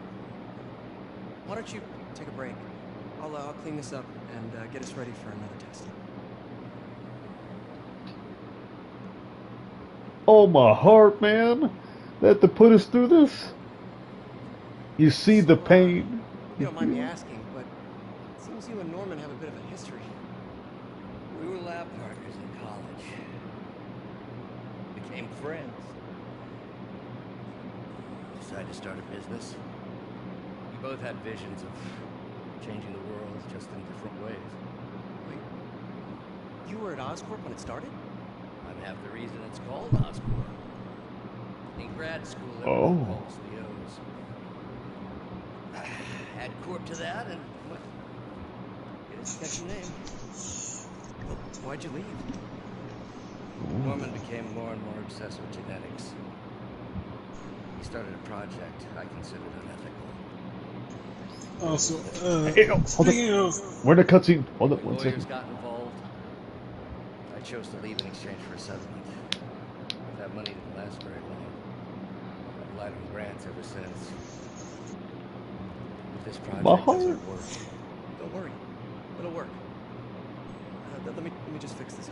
Why don't you take a break? I'll clean this up and get us ready for another test. Oh my heart, man. They have to put us through this. You see the pain. You don't mind me asking, but it seems you and Norman have a bit of a history. We were lab partners in college. Became friends. Decided to start a business. We both had visions of changing the world just in different ways. Wait, you were at Oscorp when it started? I'm half the reason it's called Oscorp. In grad school, everyone calls the O's. Add Corp to that, and what? It's a catchy name. Why'd you leave? Norman became more and more obsessed with genetics. He started a project I considered unethical. Oh, so, Hey, hold speaking on. of, We're in a cutscene. Hold on one Lawyers second. got involved. I chose to leave in exchange for a settlement. That money didn't last very long. I've relied on grants ever since. If this project doesn't work, Don't worry, it'll work. Let me just fix this.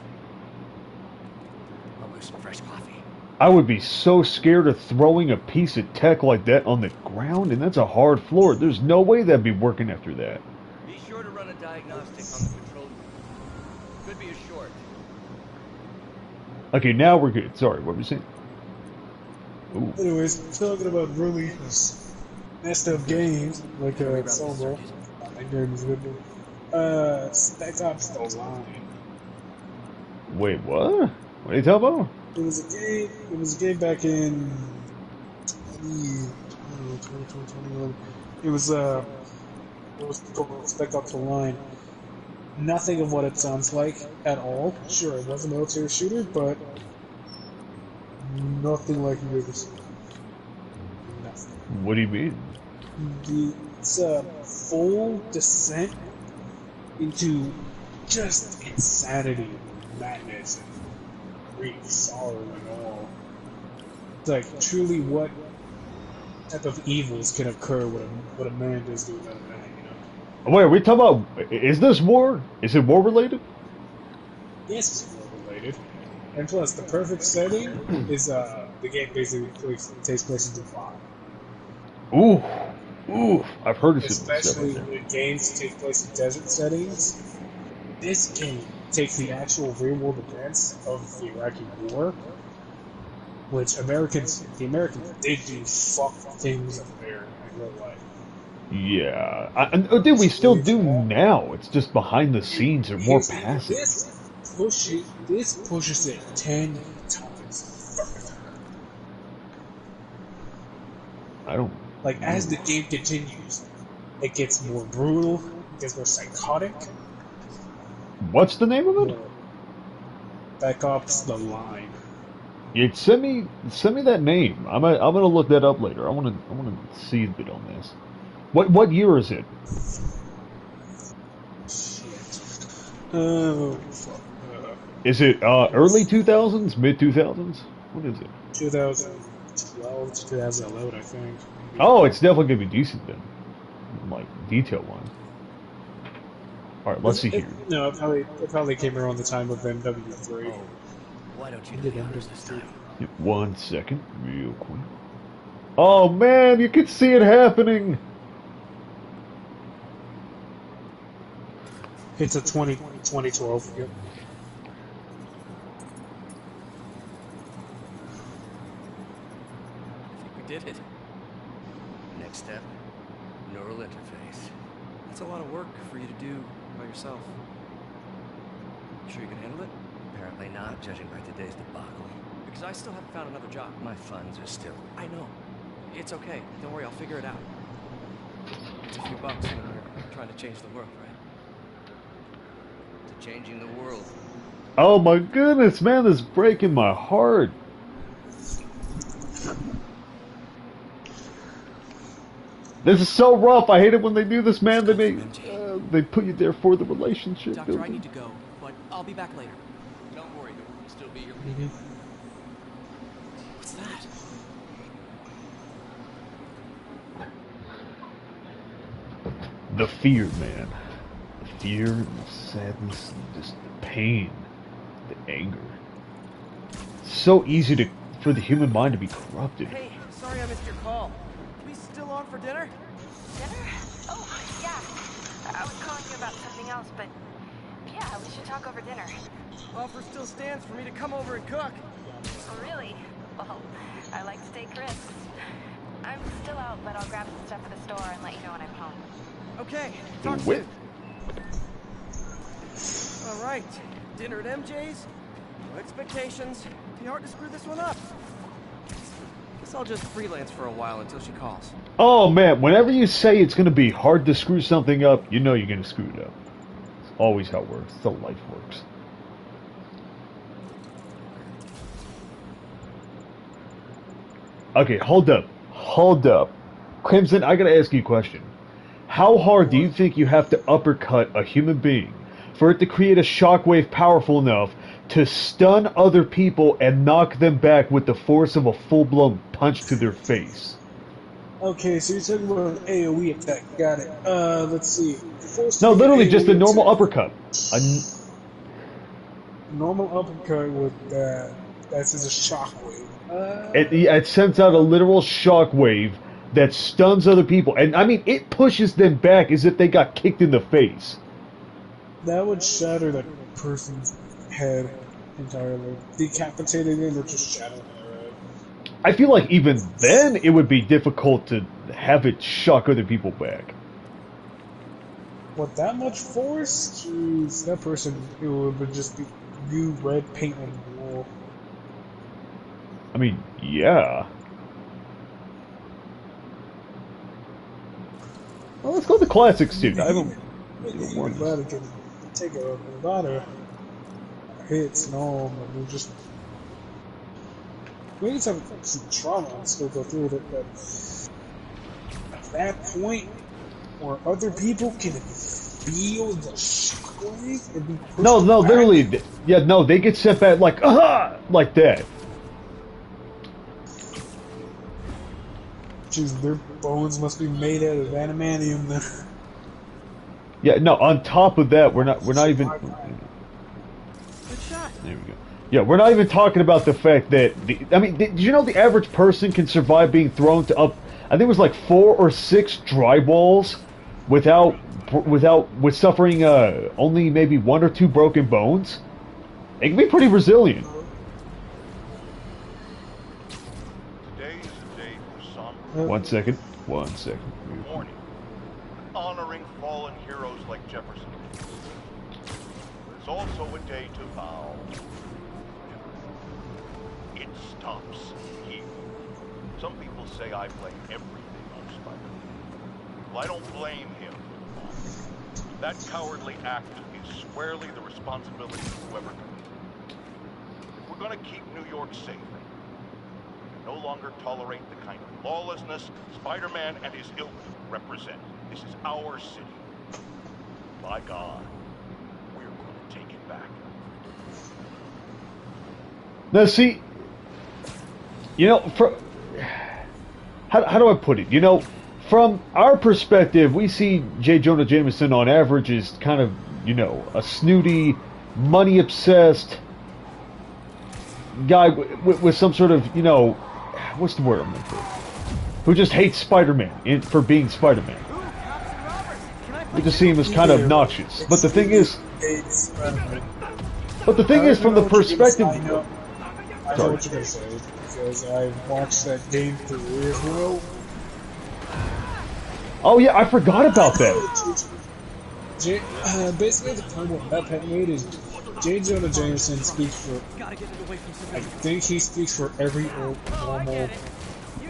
I'll brew some fresh coffee. I would be so scared of throwing a piece of tech like that on the ground, and that's a hard floor. There's no way that'd be working after that. Be sure to run a diagnostic on the control room. Could be a short. Okay, now we're good. Sorry, what were you saying? Ooh. Anyways, talking about really messed up games like Solo. That game is good. Spec Ops: The Line. Wait, what? What are you talking about? It was a game. It was a game back in 2021. It was called Spec Ops: The Line. Nothing of what it sounds like at all. Sure, it was a military shooter, but nothing like you've ever seen. Nothing. What do you mean? It's a full descent into just insanity, madness, and grief, sorrow, and all. It's like truly what type of evils can occur when a man does do another man, you know? Wait, are we talking about... Is this war? Is it war related? Yes, it's war related. And plus, the perfect setting is the game basically takes place in Dubai. Ooh. Ooh. I've heard of it. Especially when games take place in desert settings. This game takes the actual real-world events of the Iraqi War, which the Americans did do fuck things up there in real life. Yeah. Dude, we still do now. It's just behind the scenes or more passive. This pushes it 10 times further. I don't... Like, as the game continues, it gets more brutal, it gets more psychotic. What's the name of it? Spec Ops: The Line. Yeah, send me that name. I'm gonna look that up later. I wanna see a bit on this. What year is it? Shit. Oh, fuck. Is it early 2000s, mid 2000s? What is it? 2012 to 2011, I think. Oh, it's definitely gonna be decent then, like detail wise. All right, let's see here. No, it probably came around the time of MW3. Oh, why don't you do the honors this time? 1 second, real quick. Oh man, you can see it happening. It's a 2012. Yep. I think we did it. Next step, neural interface. That's a lot of work for you to do by yourself. Sure you can handle it? Apparently not, judging by today's debacle. Because I still haven't found another job. My funds are still... I know. It's okay. Don't worry, I'll figure it out. It's a few bucks when we're trying to change the world, right? to changing the world. Oh my goodness, man, this is breaking my heart. This is so rough. I hate it when they do this, man. They put you there for the relationship. Doctor, I need to go, but I'll be back later. Don't worry, we'll still be here. What's that? The fear, man. The fear, and the sadness, and just the pain, the anger. It's so easy for the human mind to be corrupted. Hey, sorry I missed your call. We still on for dinner? Dinner? Oh, yeah. I was calling you about something else, but yeah, we should talk over dinner. Offer still stands for me to come over and cook. Oh, really? Well, I like to take risks. I'm still out, but I'll grab some stuff at the store and let you know when I'm home. Okay, talk soon. All right, dinner at MJ's. No expectations. Be hard to screw this one up. Guess I'll just freelance for a while until she calls. Oh man, whenever you say it's gonna be hard to screw something up, you know you're gonna screw it up. It's always how it works. It's how life works. Okay, hold up. Hold up. Crimson, I gotta ask you a question. How hard do you think you have to uppercut a human being for it to create a shockwave powerful enough to stun other people and knock them back with the force of a full-blown punch to their face? Okay, so you're talking about an AoE attack. Got it. Let's see. No, literally just a normal uppercut. Normal uppercut with that's just a shockwave. It sends out a literal shockwave that stuns other people, and I mean, it pushes them back as if they got kicked in the face. That would shatter that person's head entirely. Decapitating them or just shattering their head. I feel like even then it would be difficult to have it shock other people back. With that much force? Jeez, that person, it would just be new red paint on the wall. I mean, yeah. Well, let's go to classics, dude. I haven't Even better can take a lot of hits and all, but we just... We need to have some trauma and still go through it, but at that point where other people can feel the shockwave and be pushed No, back. literally, yeah, no, they get sent back like, like that. Jeez, their bones must be made out of adamantium then. Yeah, no, on top of that, we're not even... Good shot. There we go. Yeah, we're not even talking about the fact that, did you know the average person can survive being thrown to up, I think it was like 4 or 6 drywalls with suffering only maybe 1 or 2 broken bones? It can be pretty resilient. Today is a day for some. 1 second. Morning. Honoring fallen heroes like Jefferson. It's also a day to vow. It stops here. Some people say I blame everything on Spider-Man. Well, I don't blame him. That cowardly act is squarely the responsibility of whoever committed it. If we're going to keep New York safe, we can no longer tolerate the kind of lawlessness Spider-Man and his ilk represent. This is our city. By God, we're going to take it back. Now, see, you know, how do I put it? You know, from our perspective, we see J. Jonah Jameson on average as kind of, you know, a snooty, money-obsessed guy with some sort of, you know, what's the word I'm looking for? Who just hates Spider-Man for being Spider-Man. We just see him as kind of obnoxious. But the thing is... from the perspective... I know what you're going to say, because I watched that game 3 years ago. Oh yeah, I forgot about that. Basically, the point what that pet made is J. Jonah Jameson speaks for... I think he speaks for every normal,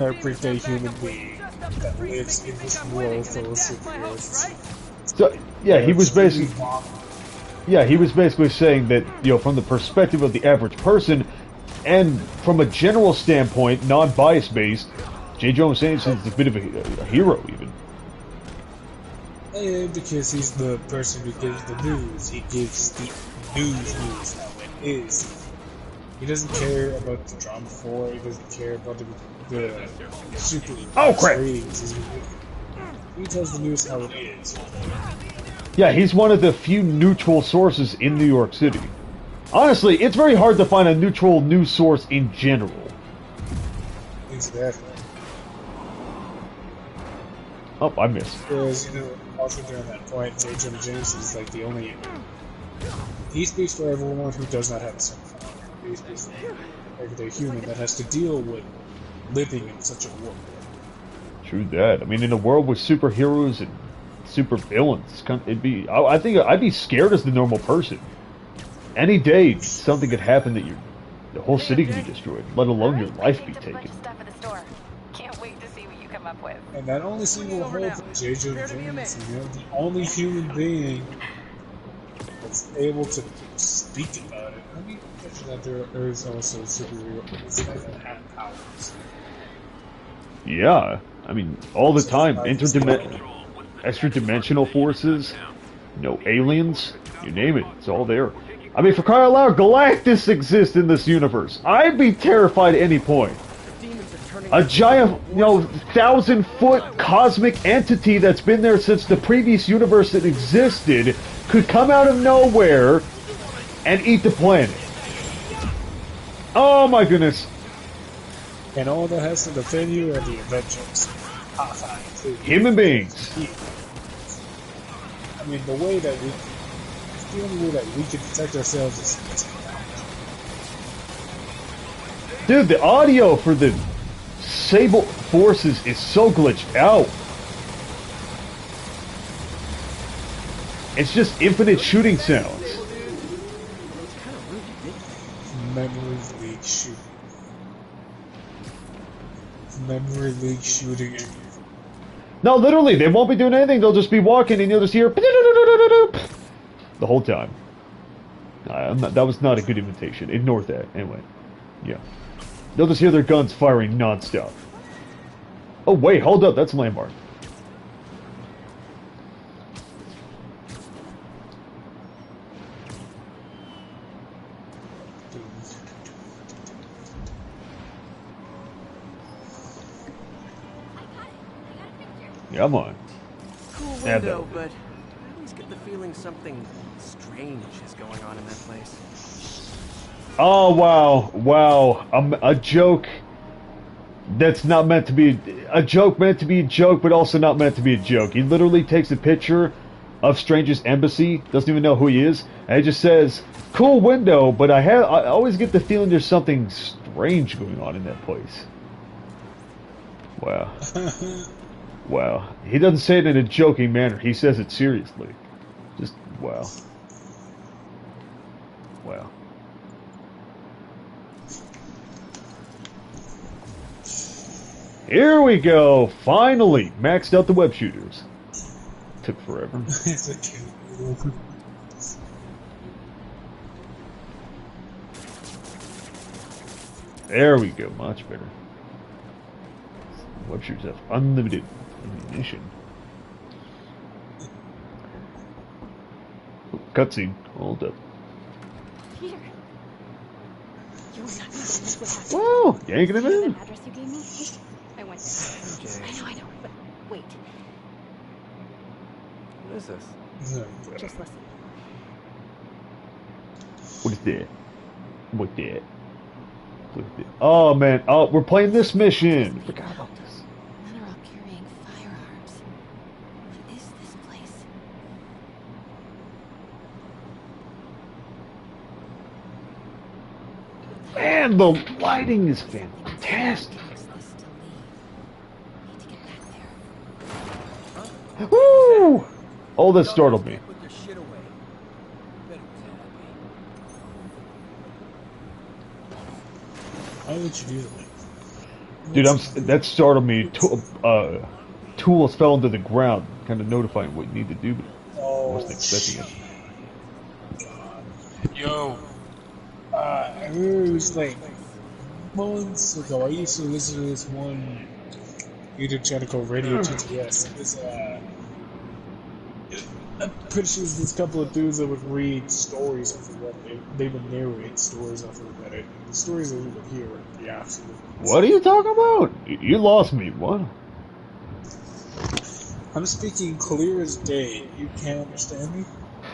everyday human being that lives in this world full of superheroes. So, yeah, he was basically... Yeah, he was basically saying that, you know, from the perspective of the average person, and from a general standpoint, non-bias based, J. Jonah Jameson is a bit of a hero, even. Yeah, because he's the person who gives the news. He gives the news how it is. He doesn't care about the drama for. He doesn't care about the super ratings. He tells the news how it is. Yeah, he's one of the few neutral sources in New York City. Honestly, it's very hard to find a neutral news source in general. Exactly. Oh, I missed. Because, you know, also during that point, J. Jonah Jameson is like the only... He speaks for everyone who does not have a superpower. He speaks for everyday human that has to deal with living in such a world. True that. I mean, in a world with superheroes and super villains, it'd be... I think I'd be scared as the normal person. Any day, something could happen that the whole city could be destroyed, let alone your life be taken. Can't wait to see what you come up with. And that only single hope J. Jonah Jameson, you know, the only human being that's able to speak about it. I mean, that there is also superheroes that have powers. Yeah, I mean, all the time, extra-dimensional forces, you know, aliens, you name it, it's all there. I mean, for crying out loud, Galactus exists in this universe. I'd be terrified at any point. A giant, you know, 1,000-foot cosmic entity that's been there since the previous universe that existed could come out of nowhere and eat the planet. Oh my goodness. And all that has to defend you are the Avengers. Human beings. I mean, the way that we... The only way that we can protect ourselves is... Dude, the audio for the Sable Forces is so glitched out. It's just infinite shooting sounds. Memory leak shooting. Memory leak shooting. No, literally, they won't be doing anything. They'll just be walking and you'll just hear the whole time. That was not a good imitation. Ignore that. Anyway, yeah. They'll just hear their guns firing non-stop. Oh, wait, hold up. That's a landmark. Come on. Cool window, but I always get the feeling something strange is going on in that place. Oh, wow. Wow. A joke that's not meant to be... A joke meant to be a joke, but also not meant to be a joke. He literally takes a picture of Strange's embassy, doesn't even know who he is, and he just says, cool window, but I always get the feeling there's something strange going on in that place. Wow. Wow. He doesn't say it in a joking manner. He says it seriously. Just, wow. Wow. Here we go! Finally! Maxed out the web shooters. Took forever. There we go. Much better. Web shooters have unlimited ammunition. Cutscene. Hold up. Peter, you're not gonna believe what happened. Whoa! Yanking him in. That address you gave me? I went there. I know, but wait. What is this? Just listen. What is that? What that? What is that? Oh man! Oh, we're playing this mission. Forgot about this. Men are all carrying firearms. What is this place? Man, the lighting is fantastic. Woo! Oh, that startled me. Why would you do that? Dude, that startled me. Tools fell into the ground, kind of notifying what you need to do, but I wasn't expecting it. Yo, it was like months ago. I used to listen to this one YouTube channel called Radio TTS. It was, I'm pretty sure there's a couple of dudes that would read stories off of Reddit. They would narrate stories off of Reddit. The stories that we would hear would be absolute. What are you talking about? You lost me. What? I'm speaking clear as day. You can't understand me?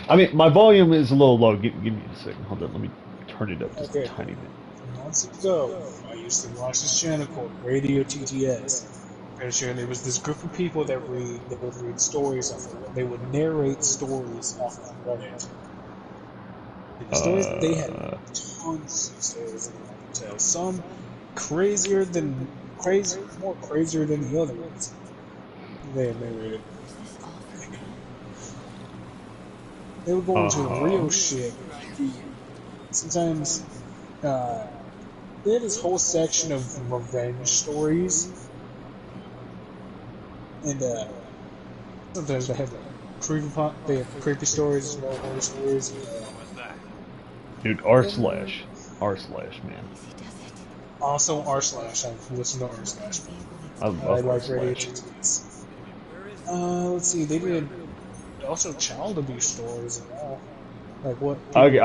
I mean, my volume is a little low. Give me a second. Hold on. Let me turn it up just a tiny bit. Months ago, I used to watch this channel called Radio TTS. Pretty sure there was this group of people that would read stories off of it. They would narrate stories off of Reddit. And the stories they had tons of stories that they would tell. Some crazier than the other ones. They had narrated. They would go into real shit. Sometimes they had this whole section of revenge stories. And sometimes they have creepy stories, horror stories. Dude, r/, man. Also r/. I've listened to r/. I love like r/. Radio TTS. Let's see, they did also child abuse stories and all. Like what? Okay,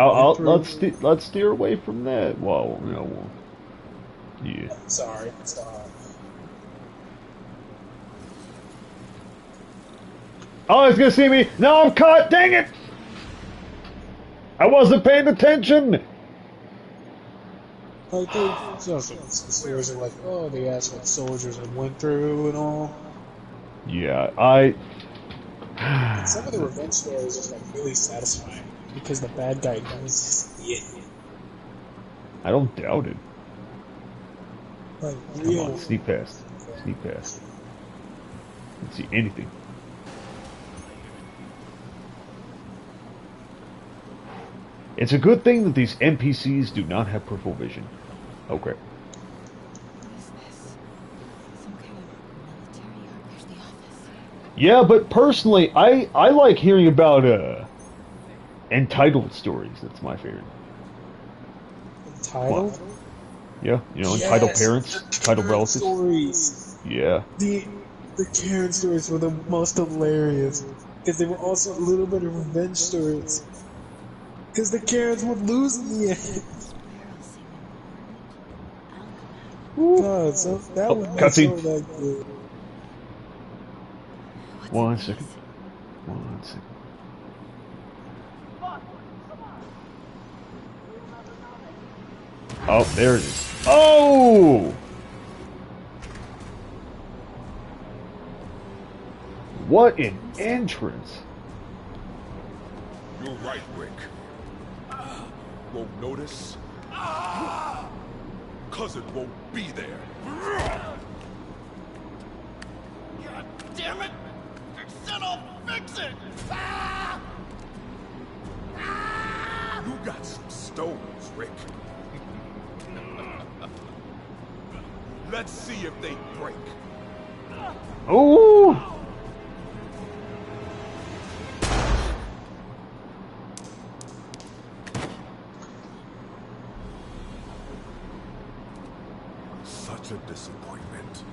let's steer away from that. Well, yeah. Sorry. Oh, he's gonna see me. No, I'm caught. Dang it! I wasn't paying attention. Like they, some stories are like, oh, they asked what soldiers had went through and all. Yeah, And some of the revenge stories are like really satisfying because the bad guy knows he's the idiot. I don't doubt it. Like Come on, real. sneak past. Sneak past. Can't see anything. It's a good thing that these NPCs do not have peripheral vision. Oh crap. What is this? Some kind of military or where's the office? Yeah, but personally, I like hearing about entitled stories. That's my favorite. Entitled? Yeah, you know, entitled Yes, parents, the entitled Karen relatives. stories. Yeah. The Karen stories were the most hilarious because they were also a little bit of revenge stories. Because the Karens would lose in the end. This barrel seem important. God, so that Oh, would make cutscene. so that good. What's One in second. these? One second. Oh, there it is. Oh! What an entrance. You're right, Rick. Won't notice. Cousin won't be there. God damn it! I said I'll fix it! You got some stones, Rick. Let's see if they break. Oh! Such a disappointment.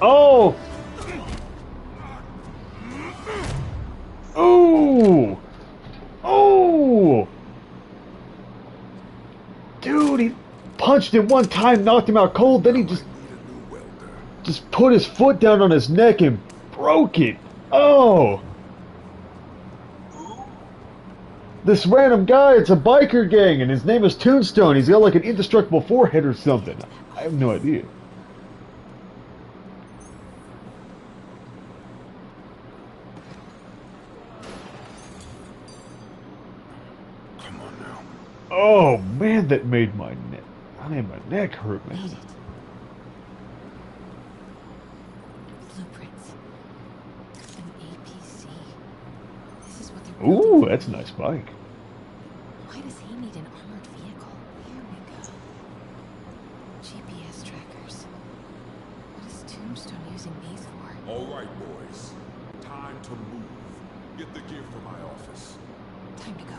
Oh! Oh! Oh! Dude, he punched him one time, knocked him out cold, then he just put his foot down on his neck and broke it. Oh! This random guy, it's a biker gang, and his name is Tombstone. He's got like an indestructible forehead or something. I have no idea. Come on now. Oh man, that made my neck. I made my neck hurt, man. Made it. Blueprints. An APC. This is what they're Ooh, building. that's a nice bike. Why does he need an armored vehicle? Here we go. GPS trackers. What is Tombstone using these for? All right, boys. Time to move. Get the gear from my office. Time to go.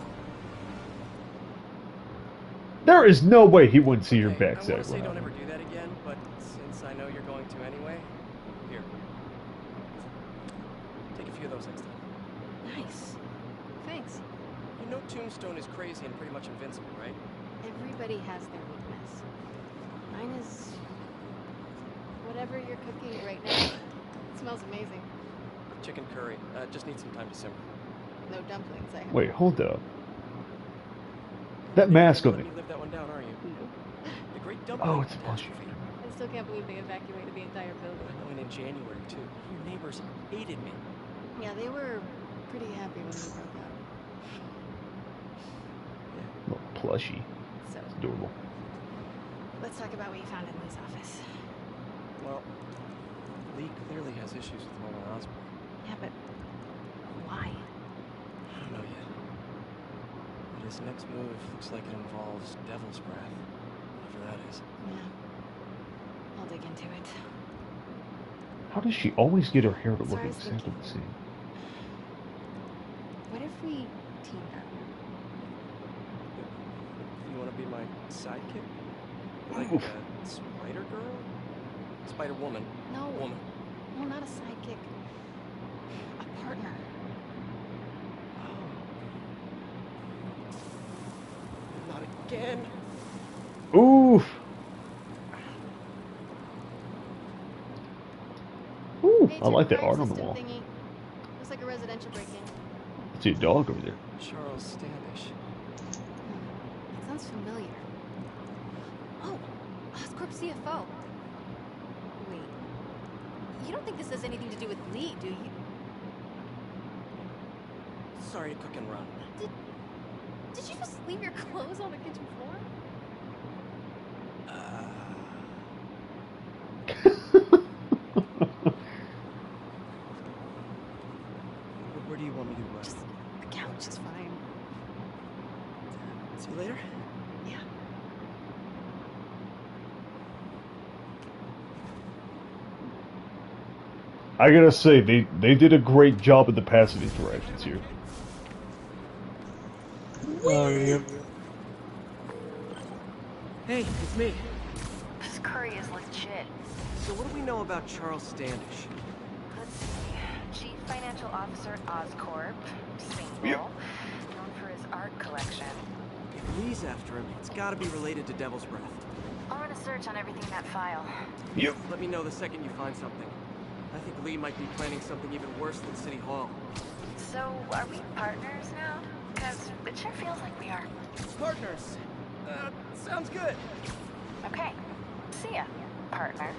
There is no way he wouldn't see your I want backside. to say when don't I- ever do that again, but since I know you're going to anyway, here. Take a few of those next time. Nice. Thanks. You know Tombstone is crazy and pretty much invincible, right? Everybody has their weakness. Mine is whatever you're cooking right now. It smells amazing. Chicken curry. Just need some time to simmer. No dumplings, I hope. Wait, hold up. That mask on Let it. me live that one down, are you? No. The great dumpling Oh, it's a plushie. catastrophe. I still can't believe they evacuated the entire building. I know, and in January, too. Your neighbors hated me. Yeah, they were pretty happy when we broke up. Little plushie. So, It's adorable. let's talk about what you found in Lee's office. Well, Lee clearly has issues with Roman Osborn. Yeah, but why? I don't know yet. But his next move looks like it involves Devil's Breath. Whatever that is. Yeah. I'll dig into it. How does she always get her hair to So look I was exactly thinking- the same? What if we teamed up? You want to be my sidekick? Like Oof. Spider Girl? Spider Woman? No. Woman. No, not a sidekick. A partner. Not again. Oof. Ooh, Hey, I like that fire art on the system wall. thingy. Looks like a residential break-in. I see a dog over there. Charles Standish. It sounds familiar. Oh, Oscorp CFO. Wait. You don't think this has anything to do with Lee, do you? Sorry to cook and run. Did you just leave your clothes on the kitchen floor? Where do you want me to Just the couch is fine. See you later? Yeah. I gotta say, they did a great job of the passive interactions here. Yep. Hey, it's me. This curry is legit. So what do we know about Charles Standish? Let's see. Chief Financial Officer at Oscorp. Single. Known for his art collection. If Lee's after him, it's gotta be related to Devil's Breath. I'll run a search on everything in that file. Yep. Let me know the second you find something. I think Lee might be planning something even worse than City Hall. So, are we partners now? Because it sure feels like we are. Partners. Sounds good. Okay. See ya, partner.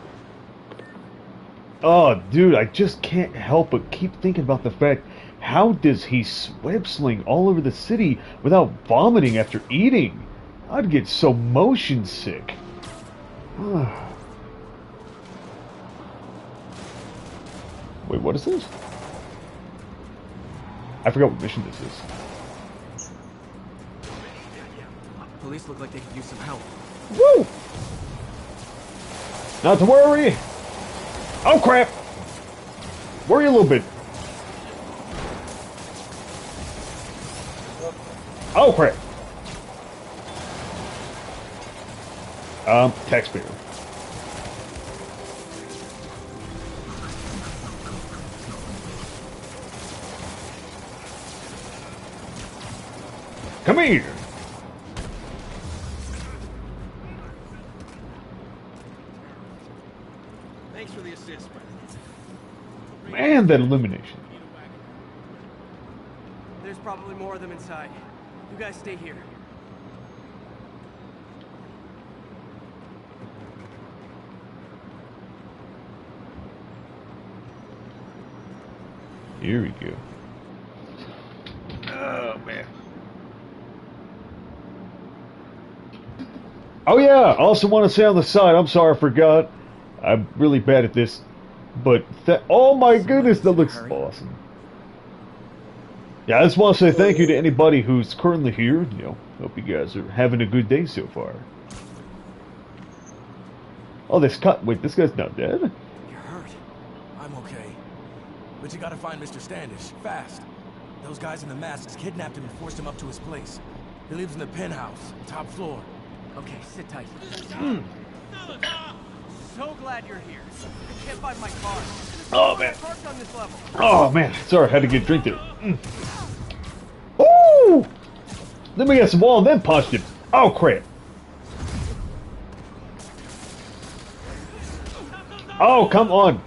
Oh, dude, I just can't help but keep thinking about the fact, how does he web sling all over the city without vomiting after eating? I'd get so motion sick. Wait, what is this? I forgot what mission this is. Police look like they could use some help. Woo! Not to worry! Oh crap! Worry a little bit. Oh crap! Taxpayer. Come here! Thanks for the assist, Man, that illumination. There's probably more of them inside. You guys stay here. Here we go. Oh, man. Oh, yeah. I also want to say on the side, I'm sorry, I forgot. I'm really bad at this. But, oh my goodness, that looks awesome. Yeah, I just want to say thank you to anybody who's currently here. You know, hope you guys are having a good day so far. Oh, wait, this guy's not dead? You're hurt. I'm okay. But you gotta find Mr. Standish, fast. Those guys in the masks kidnapped him and forced him up to his place. He lives in the penthouse, top floor. Okay, sit tight. So glad you're here. I can't find my car. Oh, man. Parked on this level. Oh, man. Sorry, I had to get a drink there. Ooh! Then we got some wall and then punched him. Oh, crap. Oh, come on.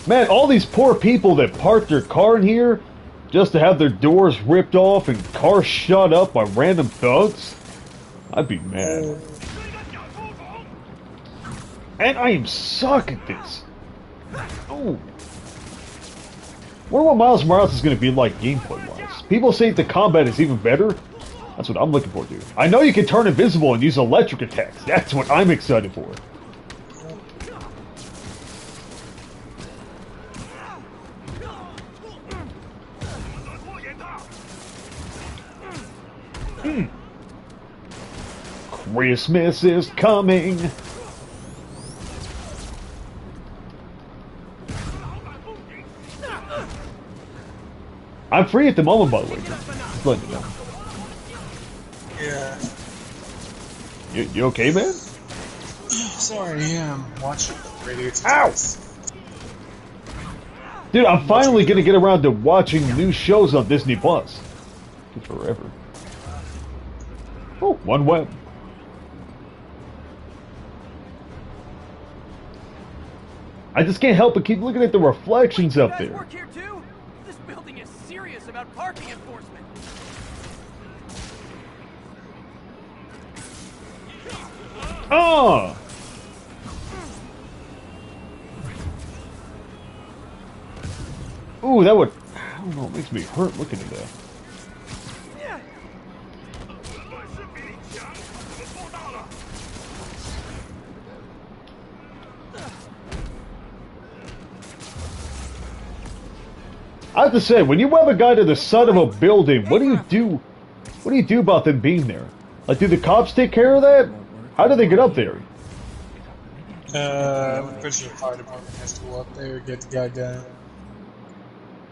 Man, all these poor people that parked their car in here just to have their doors ripped off and cars shut up by random thugs. I'd be mad. And I am suck at this. Oh. Wonder what Miles Morales is going to be like gameplay-wise. People say the combat is even better. That's what I'm looking for, dude. I know you can turn invisible and use electric attacks. That's what I'm excited for. Christmas is coming. I'm free at the moment, by the way. Just letting you know. Yeah. You okay, man? Sorry, yeah, I'm watching the radio. Ow! Dude, I'm finally gonna get around to watching new shows on Disney Plus. Took forever. Oh, one web. I just can't help but keep looking at the reflections up there. Work here too? This building is serious about parking enforcement. Oh! Ooh, that would... I don't know, it makes me hurt looking at that. I have to say, when you have a guy to the side of a building, what do you do? What do you do about them being there? Like, do the cops take care of that? How do they get up there? I'm pretty sure the fire department has to go up there and get the guy down.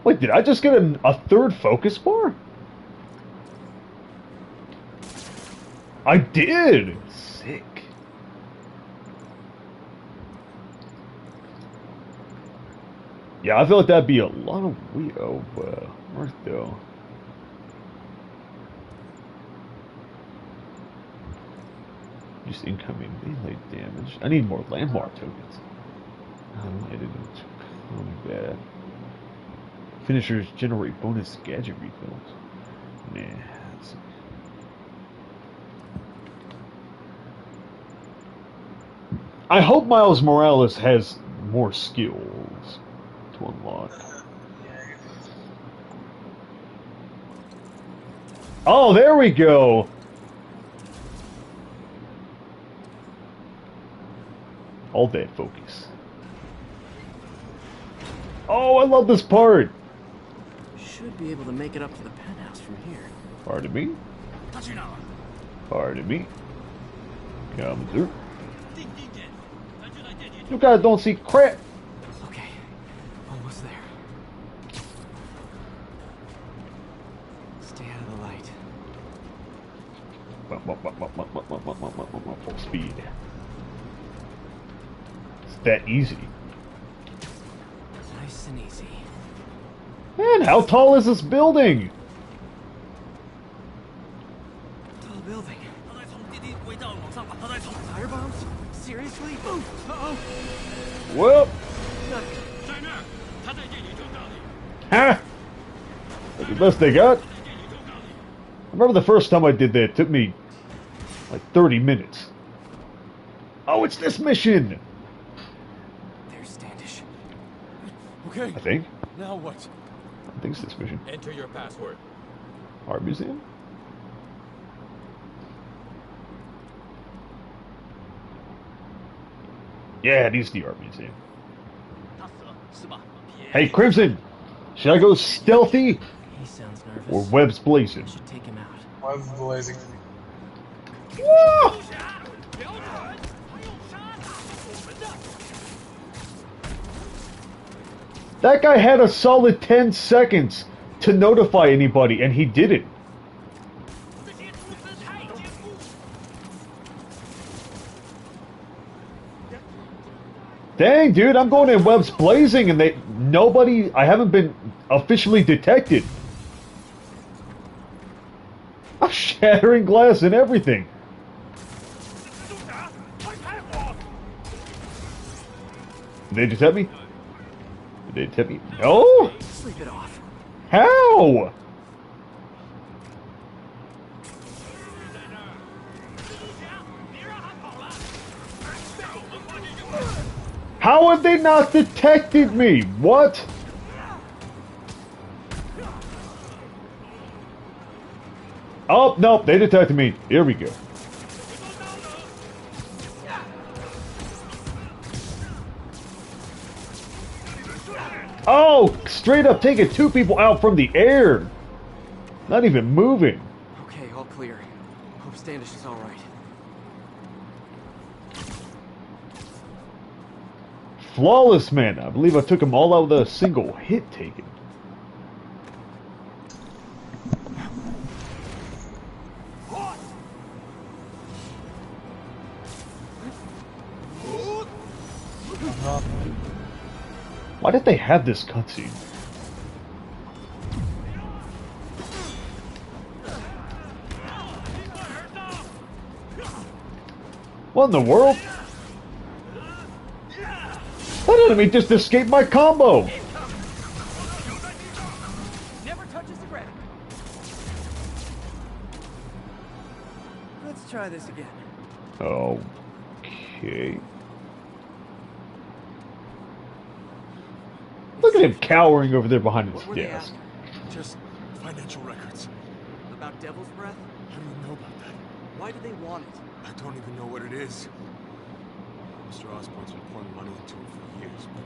Wait, did I just get a third focus bar? I did! Sick. Yeah, I feel like that'd be a lot of work though. Just incoming melee damage. I need more landmark tokens. I didn't combat. Finishers generate bonus gadget refills. Nah. I hope Miles Morales has more skills to unlock. Oh, there we go! All that focus. Oh, I love this part! Should be able to make it up to the penthouse from here. Pardon me? Pardon me? Come through. You guys don't see crap! Okay, almost there. Stay out of the light. Full speed. It's that easy. Nice and easy. Man, how tall is this building? Tall building. Firebombs? Seriously? Uh-oh. Well. Huh? That's the best they got. I remember the first time I did that, it took me like 30 minutes. Oh, it's this mission! There's Standish. Okay. I think. Now what? I think it's this mission. Enter your password. Art museum? Yeah, it is the art museum. Hey, Crimson! Should I go stealthy? He sounds nervous. Or webs blazing? I should take him out. Webs blazing. Whoa! That guy had a solid 10 seconds to notify anybody, and he didn't. Dang, dude, I'm going in webs blazing, and I haven't been officially detected. I'm shattering glass and everything. Did they detect me? Did they detect me? No? Sleep it off. How? How have they not detected me? What? Oh, nope, they detected me. Here we go. Oh, straight up taking two people out from the air. Not even moving. Okay, all clear. Hope Standish is all right. Flawless, man. I believe I took them all out with a single hit taken. Why did they have this cutscene? What in the world? That enemy just escaped my combo! Never touches the ground. Let's try this again. Oh. Okay. Look at him cowering over there behind his What were they desk. after? Just financial records. About Devil's Breath? How do you know about that? Why do they want it? I don't even know what it is. Mr. Osborn's been pouring money into it for years, but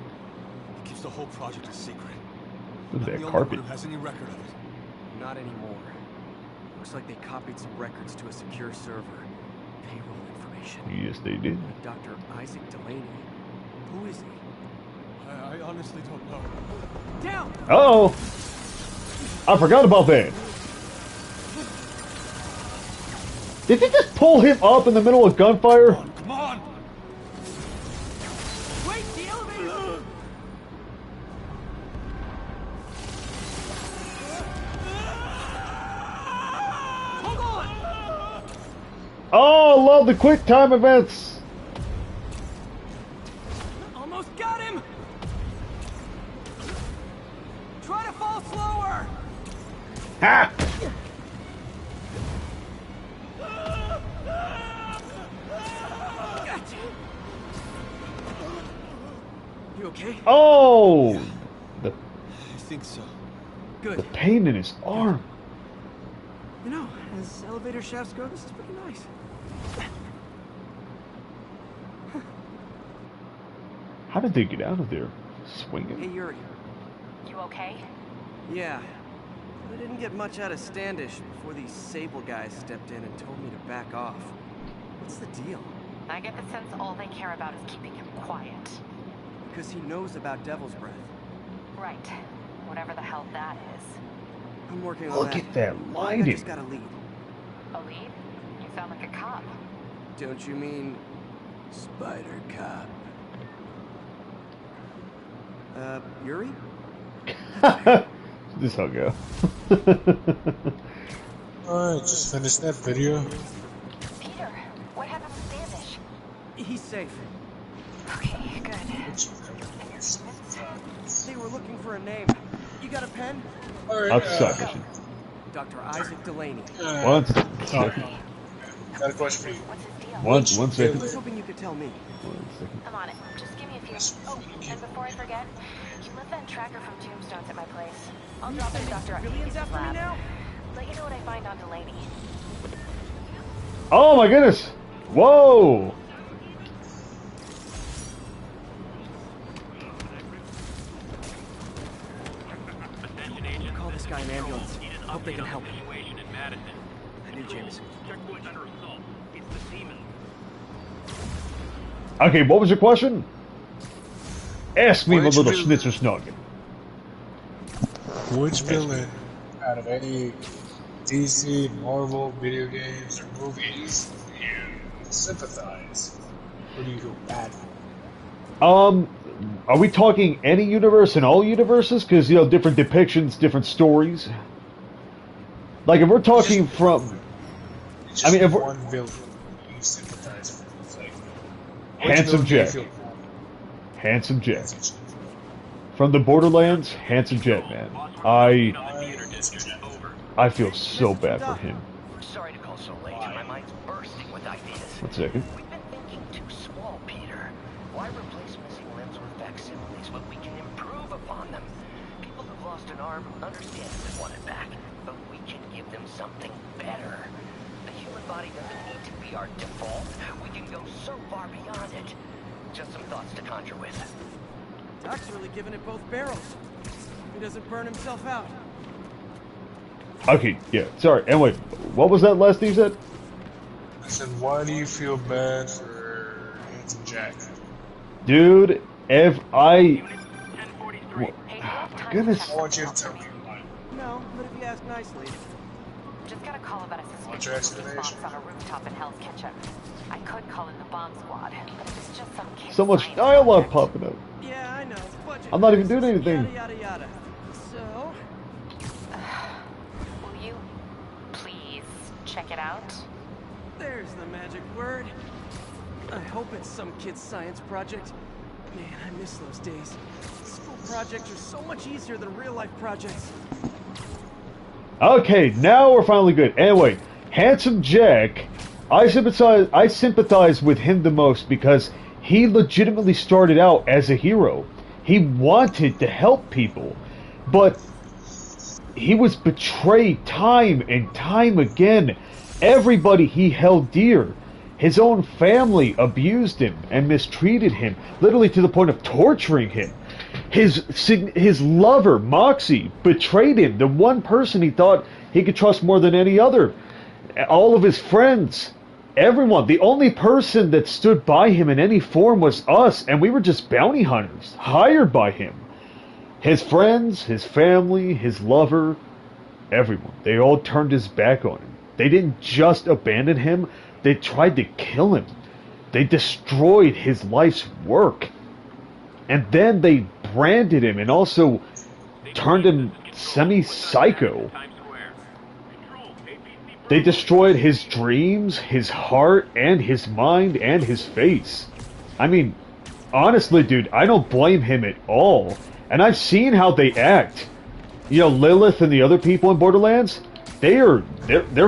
he keeps the whole project a secret. Look I'm at the that only carpet. one who has any record of it. Not anymore. Looks like they copied some records to a secure server. Payroll information. Yes, they did. Dr. Isaac Delaney. Who is he? I honestly don't know. Down! Uh-oh! I forgot about that. Did they just pull him up in the middle of gunfire? Come on! Wait, the elevator! Hold on! Oh, love the quick time events. Almost got him! Try to fall slower! Ha! Gotcha. You okay? Oh! The I think so. the Good. pain in his arm. You know, as elevator shafts go, this is pretty nice. How did they get out of there? Hey, Swinging? Yuri. You okay? Yeah. I didn't get much out of Standish before these Sable guys stepped in and told me to back off. What's the deal? I get the sense all they care about is keeping him quiet. Because he knows about Devil's Breath. Right. Whatever the hell that is. I'm working on Look that. at that I lighting. just got a lead. A lead? You sound like a cop. Don't you mean Spider Cop? Yuri? This how go. Alright, just finished that video. Peter, what happened with Standish? He's safe. Okay, good. They were looking for a name. You got a pen? Alright, Outside mission. Dr. Isaac Delaney. One second. got a question for you. One I second. was hoping you could tell me. 1 second. I'm on it. Just give me a few. Oh, and before I forget, you left that tracker from Tombstones at my place. I'll drop in Dr. Billions Isaac's after me lab. now? Let you know what I find on Delaney. Oh my goodness! Whoa! Attention agents. Call this guy an ambulance. Need an Hope they can update help on the him. situation in Madison. I knew Jameson. Checkpoint's under assault. It's the demon. Okay, what was your question? Ask me, my Which little vil- schnitzer snug. Which villain out of any DC, Marvel, video games, or movies do you sympathize? Or do you feel bad for? Are we talking any universe in all universes? Because, you know, different depictions, different stories. Like, if we're talking from... It's I just mean, if we're... one villain you sympathize with. It's like, which Handsome villain do you Jack. feel- Handsome Jack. From the Borderlands, Handsome Jack, man. I feel so bad for him. Sorry to call so late. My mind's bursting with ideas. 1 second. We've been thinking too small, Peter. Why replace missing limbs with facsimiles when we can improve upon them? People who've lost an arm understandably want it back, but we can give them something better. The human body doesn't need to be our default. We can go so far beyond it. Just some thoughts to conjure with. Doc's really giving it both barrels. He doesn't burn himself out. Okay, yeah, sorry. Anyway, what was that last thing you said? I said, why do you feel bad for Handsome Jack? Dude, if I... Oh, my goodness. I want you to tell me why. No, but if you ask nicely. Just got a call about a What's your suspicious explanation? box on a rooftop in Hell's Kitchen. I could call in the bomb squad, but it was just some kid. So much dialogue popping up. Yeah, I know. Budget I'm not even crisis, doing anything. Yada, yada, yada. So, Will you please check it out? there's the magic word. I hope it's some kid's science project. Man, I miss those days. School projects are so much easier than real-life projects. Okay, now we're finally good. Anyway, Handsome Jack I sympathize with him the most because he legitimately started out as a hero. He wanted to help people, but he was betrayed time and time again. Everybody he held dear, his own family abused him and mistreated him, literally to the point of torturing him. His lover, Moxie, betrayed him, the one person he thought he could trust more than any other. All of his friends, everyone. The only person that stood by him in any form was us, and we were just bounty hunters, hired by him. His friends, his family, his lover, everyone. They all turned his back on him. They didn't just abandon him, they tried to kill him. They destroyed his life's work. And then they branded him and also turned him semi-psycho. They destroyed his dreams, his heart, and his mind, and his face. I mean, honestly, dude, I don't blame him at all. And I've seen how they act. You know, Lilith and the other people in Borderlands, they're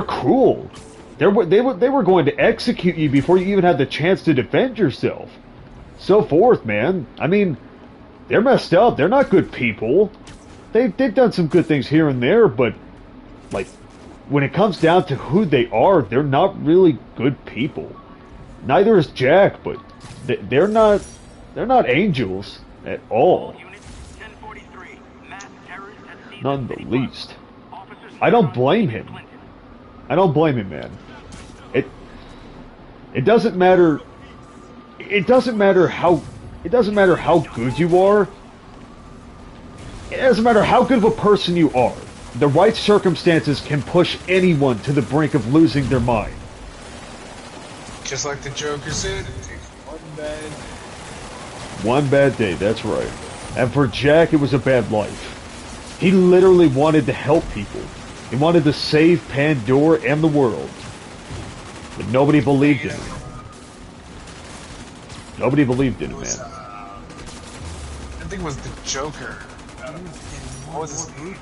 cruel. They were going to execute you before you even had the chance to defend yourself. So forth, man. I mean, they're messed up. They're not good people. They've done some good things here and there, but like when it comes down to who they are, they're not really good people. Neither is Jack, but they're not angels at all. Not in the least. I don't blame him. I don't blame him, man. It doesn't matter. It doesn't matter how good you are. It doesn't matter how good of a person you are. The right circumstances can push anyone to the brink of losing their mind. Just like the Joker said, it takes one bad day, that's right. And for Jack, it was a bad life. He literally wanted to help people. He wanted to save Pandora and the world. But nobody believed in him. Nobody believed in him, man. I think it was the Joker. What was his name?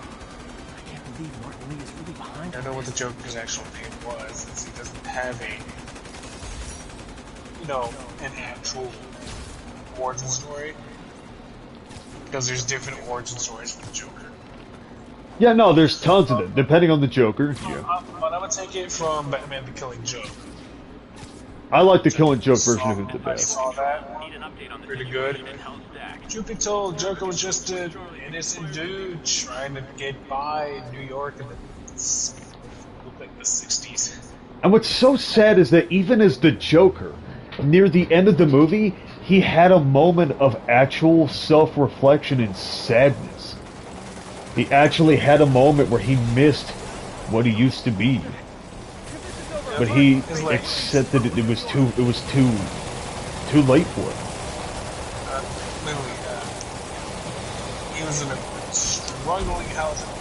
I don't know what the Joker's actual name was, since he doesn't have an actual origin story. Because there's different origin stories for the Joker. Yeah, no, there's tons of them, depending on the Joker. Yeah. But I would take it from Batman the Killing Joke. I like the Killing Joke version of it the I best. saw that. Pretty good. Truth be told, Joker was just an innocent dude trying to get by in New York in the 60s. And what's so sad is that even as the Joker, near the end of the movie, he had a moment of actual self-reflection and sadness. He actually had a moment where he missed what he used to be. But he accepted it was too late for him. Literally, he was in a struggling household.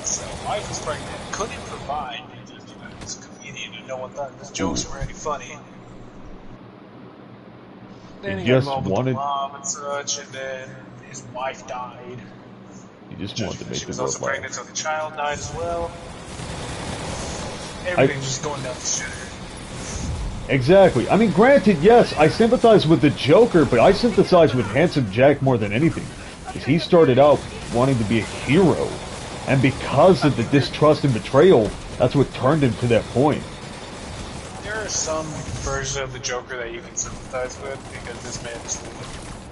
So wife was pregnant, couldn't provide. He was a comedian and no one thought his jokes were any funny. Then he got involved with the mom and such, and then his wife died. He just wanted to make She was also pregnant, so the child died as well. Everything's just going down the shitter. Exactly. I mean, granted, yes, I sympathize with the Joker, but I sympathize with Handsome Jack more than anything. Because he started out wanting to be a hero. And because of the distrust and betrayal, that's what turned him to that point. There are some versions of the Joker that you can sympathize with, because this man is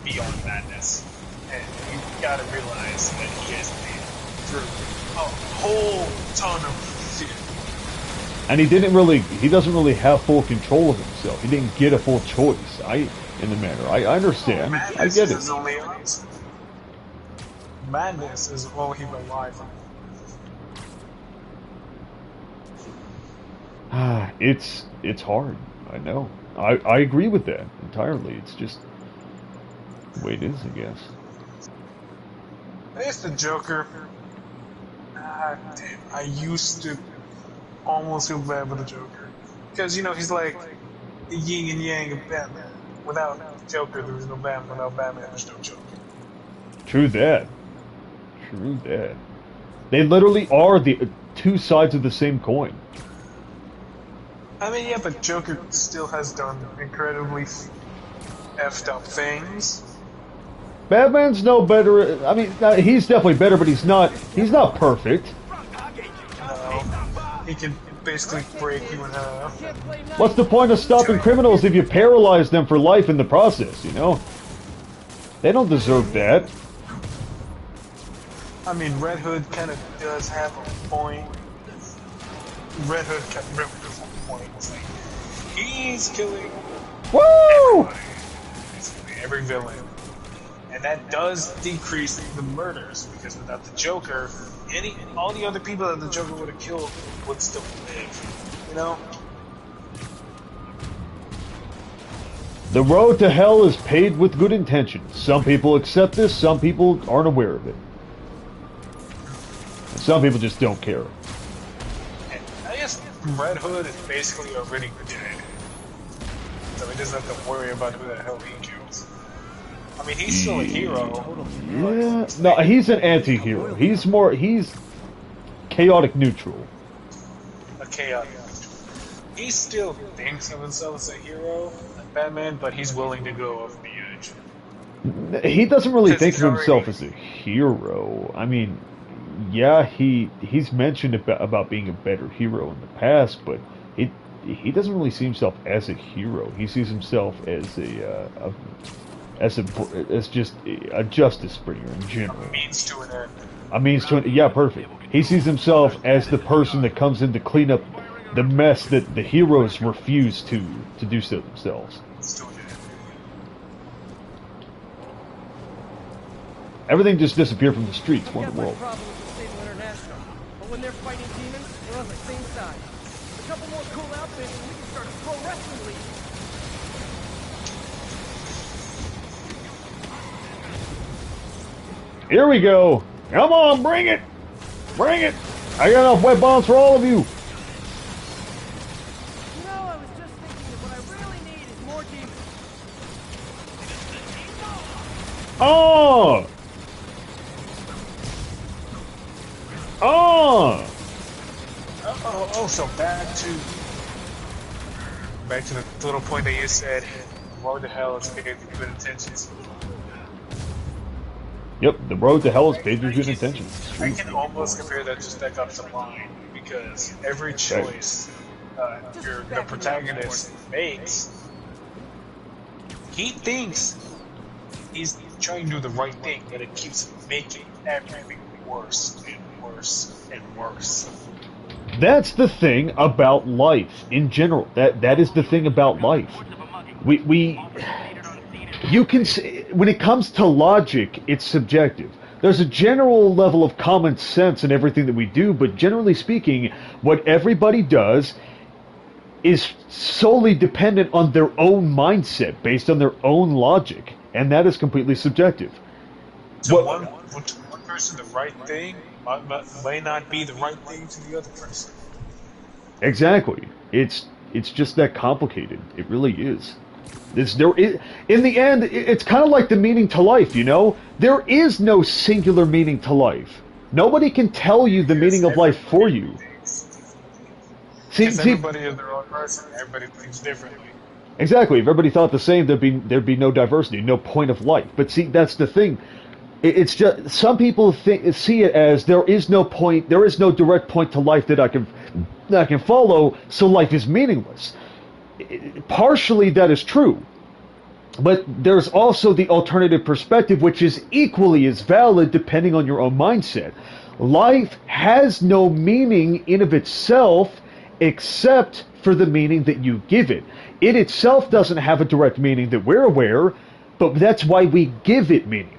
beyond madness. And you gotta realize that he has been through a whole ton of shit. And he doesn't really have full control of himself. He didn't get a full choice in the matter. I understand. I get it. Madness is all he relies on. It's hard. I know. I agree with that entirely. It's just the way it is, I guess. I guess the Joker. Damn, I used to almost feel bad for the Joker, because he's like the yin and yang of Batman. Without Joker, there was no Batman. Without Batman, there's no Joker. True that. True that. They literally are the two sides of the same coin. I mean, yeah, but Joker still has done incredibly effed up things. Batman's no better. I mean, he's definitely better, but he's not perfect. No, he can basically break you in half. What's the point of stopping criminals if you paralyze them for life in the process, you know? They don't deserve that. I mean, Red Hood kind of does have a point. Red Hood kind of really does have a point. It's like, he's killing Woo! every villain. And that does decrease the murders, because without the Joker, all the other people that the Joker would have killed would still live. You know? The road to hell is paved with good intentions. Some people accept this, some people aren't aware of it. And some people just don't care. And I guess Red Hood is basically already dead. So he doesn't have to worry about who the hell he kills. I mean, he's still a hero. Yeah. No, he's an anti-hero. He's chaotic neutral. A chaotic neutral. He still thinks of himself as a hero, like Batman, but he's willing to go over the edge. He doesn't really think of himself as a hero. I mean, yeah, he's mentioned about being a better hero in the past, but he doesn't really see himself as a hero. He sees himself as as just a justice bringer in general. A means to an end. A means to an, yeah, perfect. He sees himself as the person that comes in to clean up the mess that the heroes refuse to do so themselves. Everything just disappeared from the streets. Wonderworld. But when they're fighting demons, we're on the same side. A couple more cool outfits and we can start a pro wrestling league. Here we go. Come on, bring it. Bring it. I got enough wet bombs for all of you. You know, I was just thinking that what I really need is more demons. Oh! Oh! So back to the little point that you said, road to hell is paved with good intentions. Yep, the road to hell is paved with good intentions. I can almost compare that just back up to mine, because every choice the protagonist makes, he thinks he's trying to do the right thing, but it keeps making everything worse and worse and worse. That's the thing about life in general. That is the thing about life. You can see, when it comes to logic, it's subjective. There's a general level of common sense in everything that we do, but generally speaking, what everybody does is solely dependent on their own mindset, based on their own logic, and that is completely subjective. So one person, the right thing may not be the right thing to the other person. Exactly. It's just that complicated. It really is. In the end, it's kind of like the meaning to life, you know? There is no singular meaning to life. Nobody can tell you the meaning of life for you. Because everybody is their own person. Everybody thinks differently. Exactly. If everybody thought the same, there'd be no diversity, no point of life. But see, that's the thing. It's just some people see it as there is no direct point to life that I can follow, so life is meaningless. Partially that is true, but there's also the alternative perspective, which is equally as valid depending on your own mindset. Life has no meaning in of itself except for the meaning that you give it. It itself doesn't have a direct meaning that we're aware, but that's why we give it meaning.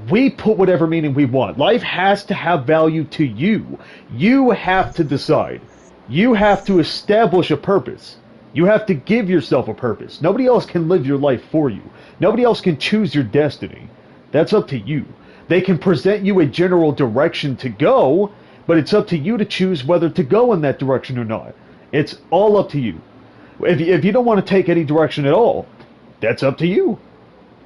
We put whatever meaning we want. Life has to have value to you. You have to decide. You have to establish a purpose. You have to give yourself a purpose. Nobody else can live your life for you. Nobody else can choose your destiny. That's up to you. They can present you a general direction to go, but it's up to you to choose whether to go in that direction or not. It's all up to you. If you don't want to take any direction at all, that's up to you.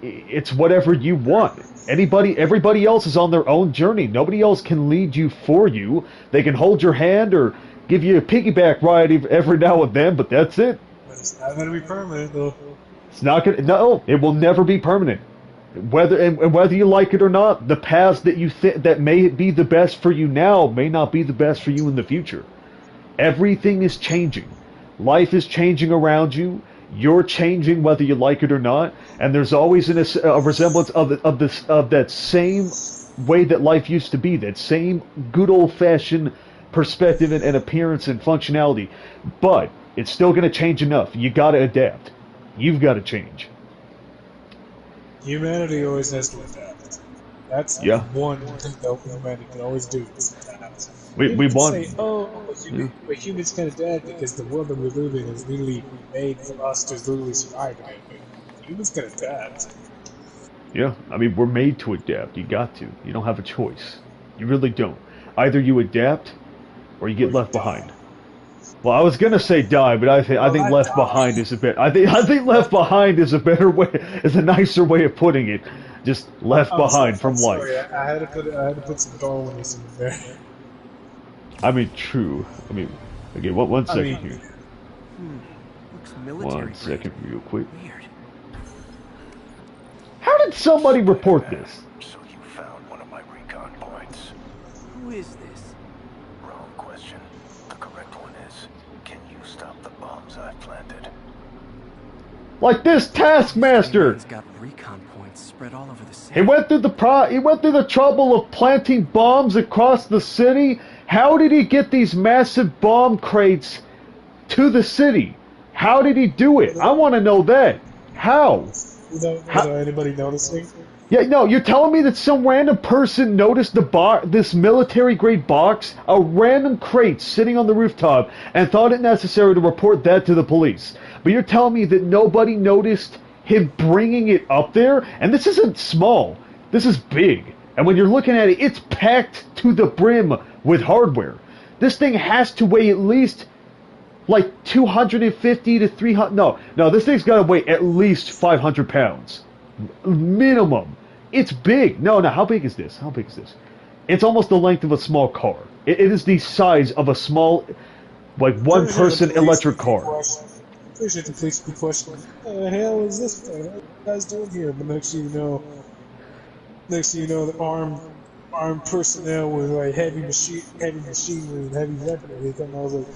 It's whatever you want. Everybody else is on their own journey. Nobody else can lead you for you. They can hold your hand or give you a piggyback ride every now and then, but that's it. But it's not gonna be permanent though. It's not gonna. No, it will never be permanent. Whether you like it or not, the paths that you that may be the best for you now may not be the best for you in the future. Everything is changing. Life is changing around you. You're changing whether you like it or not, and there's always a resemblance of that same way that life used to be, that same good old-fashioned perspective and appearance and functionality. But it's still going to change enough. You got to adapt. You've got to change. Humanity always has to adapt. That's one thing that humanity can always do. Is adapt. We want. Say, but humans can adapt because the world that we live in is literally made for us to literally survive. Humans can adapt. Yeah, I mean, we're made to adapt. You got to. You don't have a choice. You really don't. Either you adapt, or you get left behind. Well, I was gonna say die, but I think left behind is a bit. I think left behind is a better way, is a nicer way of putting it. Just left behind from life. Sorry, I had to put some Darwinism in there. I mean, true. I mean, okay, one second here. Looks military. 1 second, real quick. Weird. How did somebody report this? So you found one of my recon points. Who is this? Wrong question. The correct one is, can you stop the bombs I've planted? Like this Taskmaster. He's got recon points spread all over the city. He went through the trouble of planting bombs across the city. How did he get these massive bomb crates to the city? How did he do it? I want to know that. How? Without anybody noticing? Yeah, no, you're telling me that some random person noticed this military-grade box, a random crate sitting on the rooftop, and thought it necessary to report that to the police. But you're telling me that nobody noticed him bringing it up there? And this isn't small. This is big. And when you're looking at it, it's packed to the brim with hardware. This thing has to weigh at least like 250 to 300. No, this thing's got to weigh at least 500 pounds. Minimum. It's big. No, how big is this? How big is this? It's almost the length of a small car. It is the size of a small, like, one-person electric car. Appreciate the police be questioning, what the hell is this thing? What are you guys doing here? But next thing you know, the armed personnel with like heavy machinery and heavy weaponry. And I was like,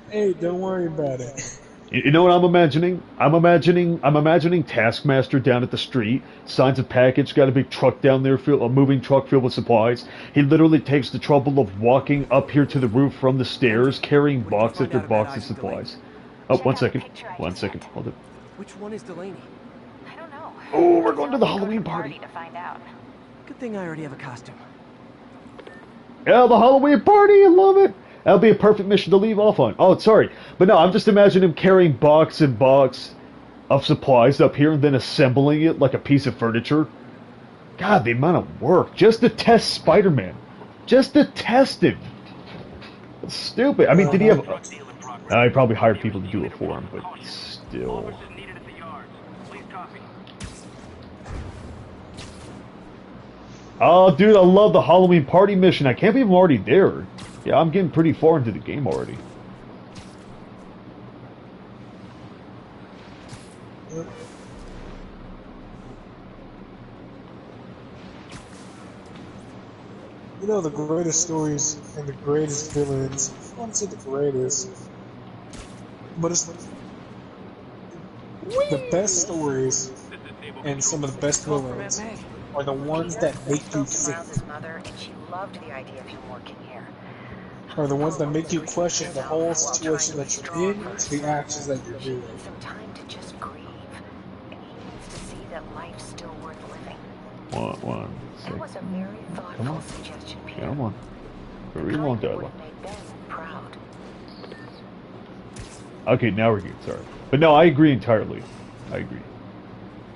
hey, don't worry about it. You know what I'm imagining? I'm imagining Taskmaster down at the street, signs a package, got a big truck down there, a moving truck filled with supplies. He literally takes the trouble of walking up here to the roof from the stairs, carrying box after box of supplies. Oh, 1 second. 1 second. Hold it. Which one is Delaney? I don't know. Oh, we're going to the Halloween party. To find out. Good thing I already have a costume. Yeah, the Halloween party, I love it. That'll be a perfect mission to leave off on. Oh, sorry. But no, I'm just imagining him carrying box and box of supplies up here and then assembling it like a piece of furniture. God, the amount of work. Just to test Spider-Man. Just to test him. It's stupid. I mean, did he have... he probably hired people to do it for him, but still... Oh, dude, I love the Halloween party mission. I can't believe I'm already there. Yeah, I'm getting pretty far into the game already. You know, the greatest stories and the greatest villains, I wouldn't say the greatest, but it's the best stories and some of the best villains are the ones that make you think. Mother, and she loved the idea of him working here. Are the ones that make you question the whole situation that you're in, the actions that you're doing. Some time to just grieve, and he needs to see that life's still worth living. One That was a very thoughtful suggestion, Peter. Come on. Very long dialogue. Make Ben proud. Okay, now we're good. Sorry. But no, I agree entirely. I agree.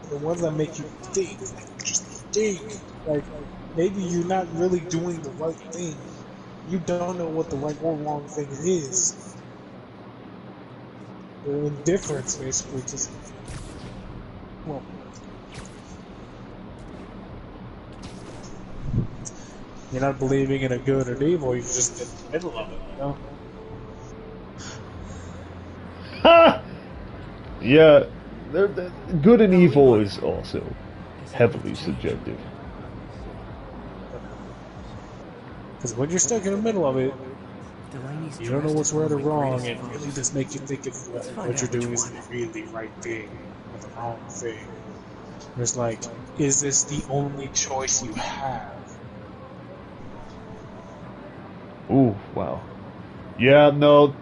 The ones that make you think, just think, like, maybe you're not really doing the right thing. You don't know what the right or wrong thing is. The indifference, basically, just, well, you're not believing in a good or evil, you're just in the middle of it, you know? Yeah, good and evil is also heavily subjective. Because when you're stuck in the middle of it, you don't know what's right or wrong, and it really does make you think if what you're doing is really the right thing or the wrong thing. It's like, is this the only choice you have? Ooh, wow. Yeah, no,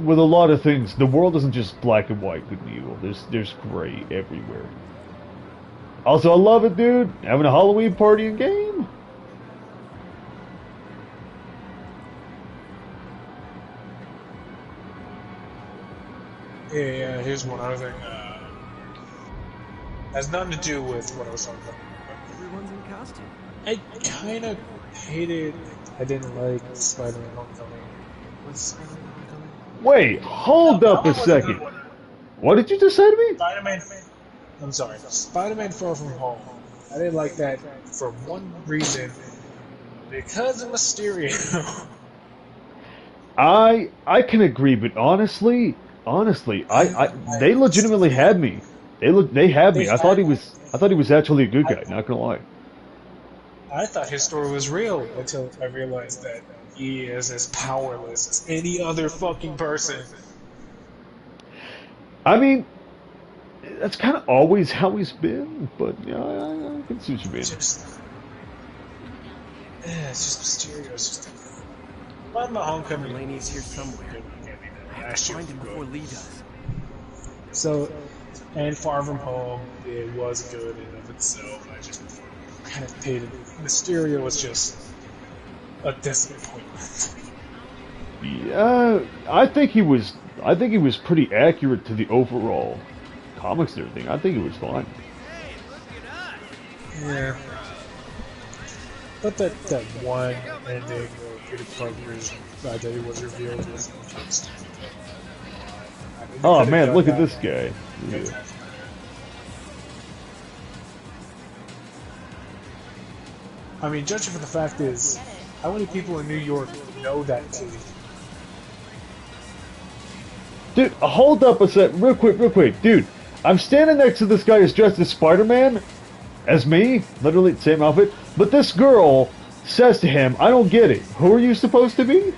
with a lot of things, the world isn't just black and white, good and evil. There's gray everywhere. Also, I love it, dude. Having a Halloween party in game. Yeah, here's one other thing. Has nothing to do with what I was talking about. Everyone's in costume. I kind of hated. I didn't like Spider-Man Homecoming. What's Spider-Man Homecoming? Wait, hold up a second. What did you just say to me? Spider-Man. I'm sorry. Spider-Man Far From Home. I didn't like that for one reason. Because of Mysterio. I can agree, but honestly, they legitimately had me. They had me. I thought he was actually a good guy. Not gonna lie. I thought his story was real until I realized that he is as powerless as any other fucking person. I mean, that's kind of always how he's been, but yeah, I can see what you mean. It's just Mysterio. It's just. Spider-Man Homecoming. Delaney's here somewhere. I have to find him before Lee does. So, and Far From Home, it was good in and of itself. I just kind of hated it. Mysterio was just a disappointment. Yeah, I think he was pretty accurate to the overall comics and everything. I think it was fine. Yeah. But that one ending where Peter Parker's identity was revealed was just. Oh man, look at this guy. Yeah. I mean, judging from the fact is, how many people in New York know that kid? Dude, hold up a sec, real quick, dude. I'm standing next to this guy who's dressed as Spider-Man, as me, literally the same outfit. But this girl says to him, "I don't get it. Who are you supposed to be?"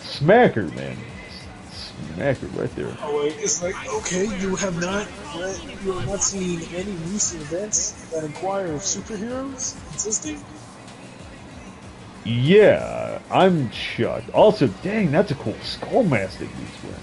Smacker, man. Smacker right there. Oh wait, it's like, okay, you have not seen any recent events that inquire of superheroes existing? Yeah, I'm shocked. Also, dang, that's a cool skull mask that he's wearing.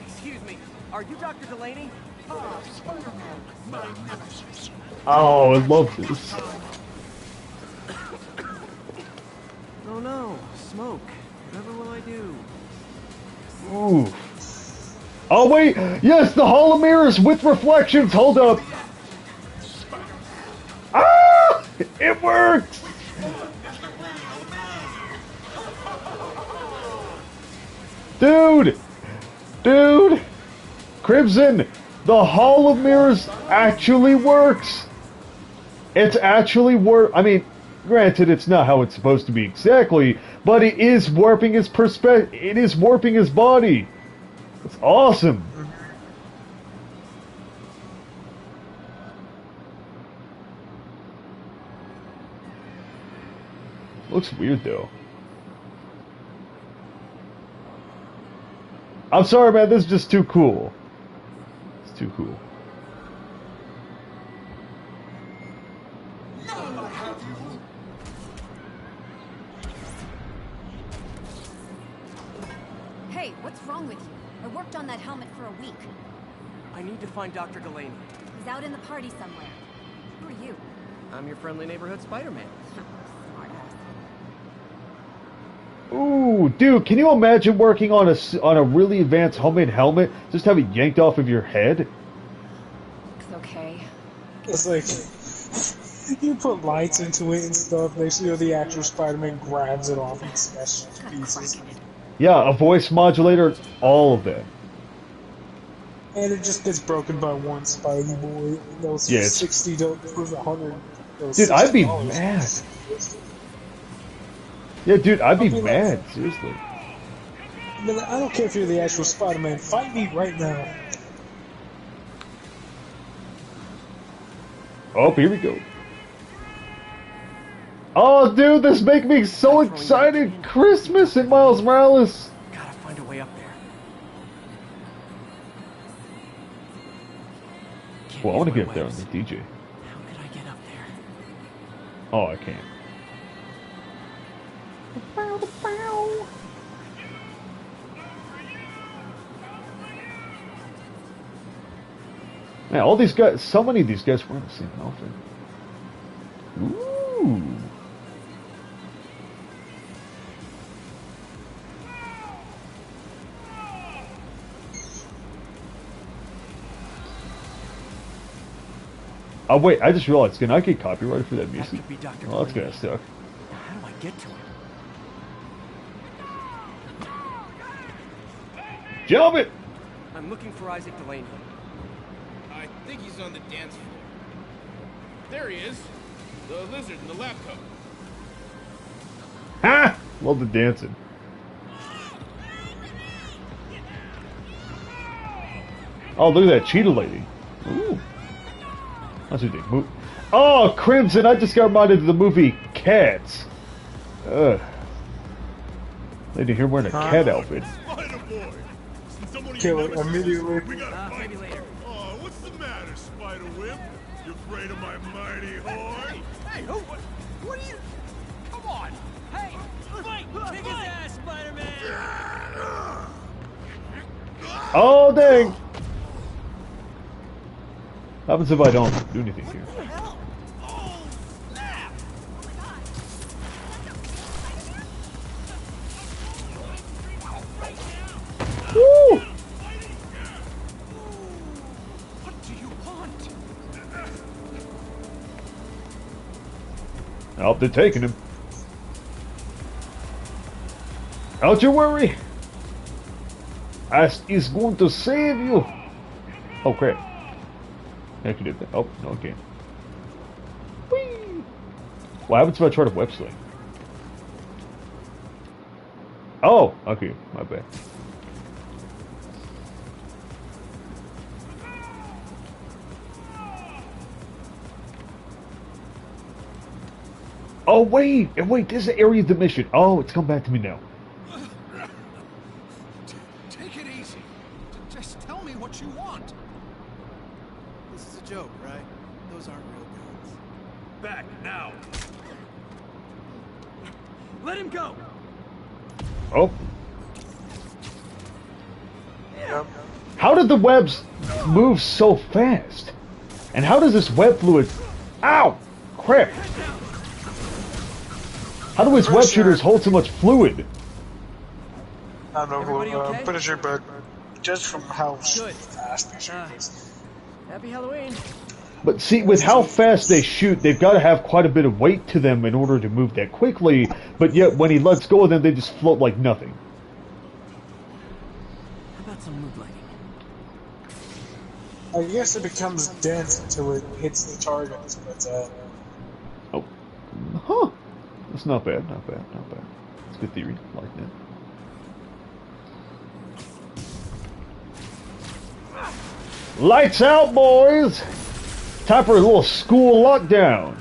Excuse me, are you Dr. Delaney? Oh, I love this. Oh no, smoke. Whatever will I do? Ooh. Oh wait, yes, the Hall of Mirrors with reflections. Hold up. Ah, it works. Dude, Crimson, the Hall of Mirrors actually works. It's actually I mean, granted, it's not how it's supposed to be exactly, but it is warping his perspective. It is warping his body. It's awesome. Looks weird though. I'm sorry, man. This is just too cool. It's too cool. Hey, what's wrong with you? I worked on that helmet for a week. I need to find Dr. Delaney. He's out in the party somewhere. Who are you? I'm your friendly neighborhood Spider-Man. Ooh, dude, can you imagine working on a really advanced homemade helmet? Just have it yanked off of your head? It's okay. It's like, you put lights into it and stuff, they see the actual Spider-Man grabs it off and smashes it to pieces. Yeah, a voice modulator, all of that. And it just gets broken by one Spidey boy. Those Yeah, it's... 60 to prove 100. Those Dude, I'd be $60 mad. Yeah, dude, I'd be mad. Like, Seriously. I mean, I don't care if you're the actual Spider-Man. Fight me right now. Oh, here we go. Oh, dude, this makes me so excited. Christmas and Miles Morales. Gotta find a way up there. Well, I want to get up there on the DJ. How could I get up there? Oh, I can't. Man, all these guys, so many of these guys wearing the same outfit. Ooh. Oh wait, I just realized, can I get copyrighted for that music? Oh, that's gonna suck. How do I get to him? Jump it! I'm looking for Isaac Delaney. I think he's on the dance floor. There he is. The lizard in the lab coat. Ha! Love the dancing. Oh, look at that cheetah lady. Ooh. That's what they move. Oh, Crimson! I just got reminded of the movie Cats. Ugh. Lady here wearing a cat outfit. Kill it immediately. Maybe later. Oh, what's the matter, Spider-Whip? You afraid of my mighty horn? Hey, who? What are you? Come on. Hey, fight! Kick his ass, Spider-Man! Oh, dang! What happens if I don't do anything here? Woo! What do you want? Oh, they're taking him. Don't you worry. Ash is going to save you. Oh crap. I can do that. Oh, no, I can't. Whee! What happens if I try to web sling? Oh, okay, my bad. Oh wait, wait, this is the area of the mission. Oh, it's come back to me now. Take it easy. Just tell me what you want. This is a joke, right? Those aren't real guns. Back now. Let him go! Oh. How did the webs move so fast? And how does this web fluid... Ow! Crap! How do his web shooters hold so much fluid? I don't know, okay? I'm pretty sure, but just from how fast they shoot Happy Halloween. But see, with how fast they shoot, they've got to have quite a bit of weight to them in order to move that quickly, but yet when he lets go of them, they just float like nothing. How about some mood lighting? I guess it becomes dense until it hits the targets, but Oh. Huh. That's not bad, not bad, not bad. It's a good theory. I like that. Lights out, boys! Time for a little school lockdown.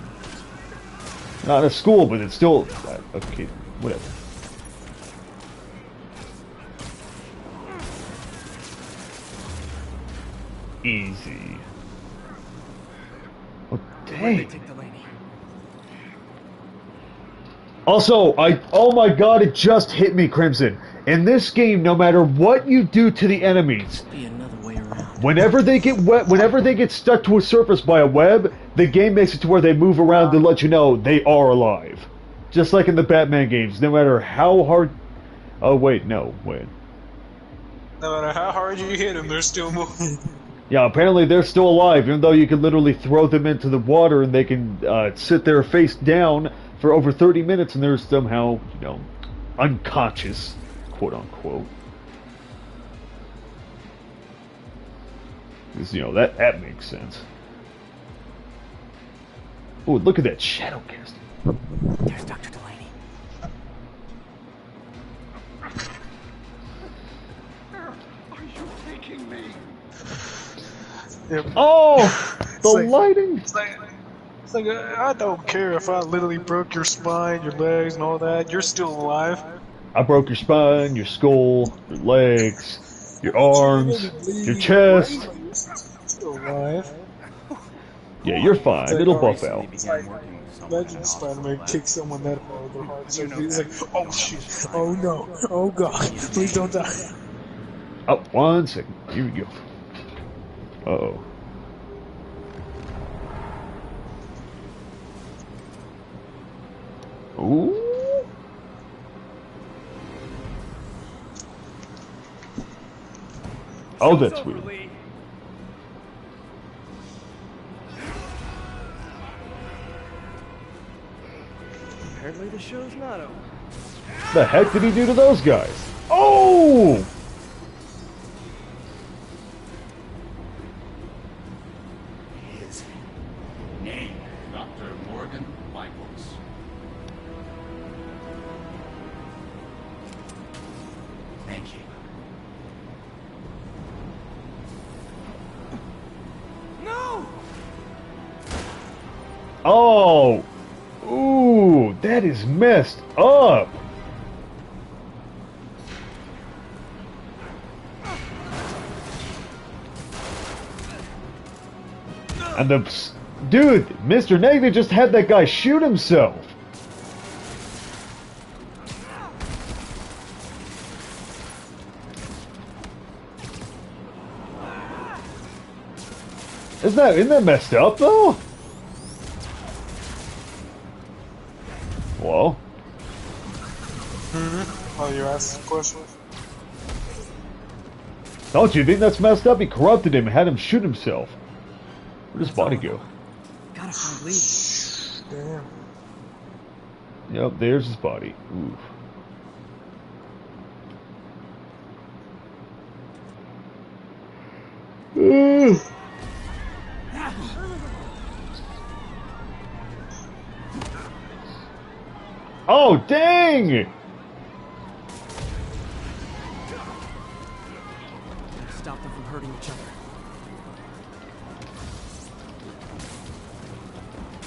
Not a school, but it's still... okay, whatever. Easy. Oh, dang. Also, oh my god, it just hit me, Crimson. In this game, no matter what you do to the enemies, whenever they get wet, whenever they get stuck to a surface by a web, the game makes it to where they move around to let you know they are alive. Just like in the Batman games, no matter how hard... Oh wait, no, wait. no matter how hard you hit them, they're still moving. Yeah, apparently they're still alive, even though you can literally throw them into the water and they can sit there face down for over 30 minutes and they're somehow, you know, unconscious, quote unquote. Because, you know, that makes sense. Oh, look at that shadow cast. There's Dr. Delaney. Are you taking me? Oh! The lighting! It's like, I don't care if I literally broke your spine, your legs, and all that. You're still alive. I broke your spine, your skull, your legs, your arms, your chest. You're still alive. Yeah, you're fine. It's like, It'll oh, buff out. it's like, imagine Spider-Man kicks someone that hard with their heart surgery. He's like, oh shit, oh no, oh god, please don't die. Oh, 1 second. Here we go. Uh-oh. Ooh. Oh, that's weird. Apparently the show's not over. The heck did he do to those guys? Oh! His name, Dr. Morgan Michaels. Thank you. No! Oh! Ooh, that is messed up! And dude, Mr. Negative just had that guy shoot himself. Isn't that messed up though? Well. Oh, you asked a question? Don't you think that's messed up? He corrupted him and had him shoot himself. Where'd his body go? Gotta find Lee. Damn. Yep, there's his body. Oof. Oh, dang! Stop them from hurting each other.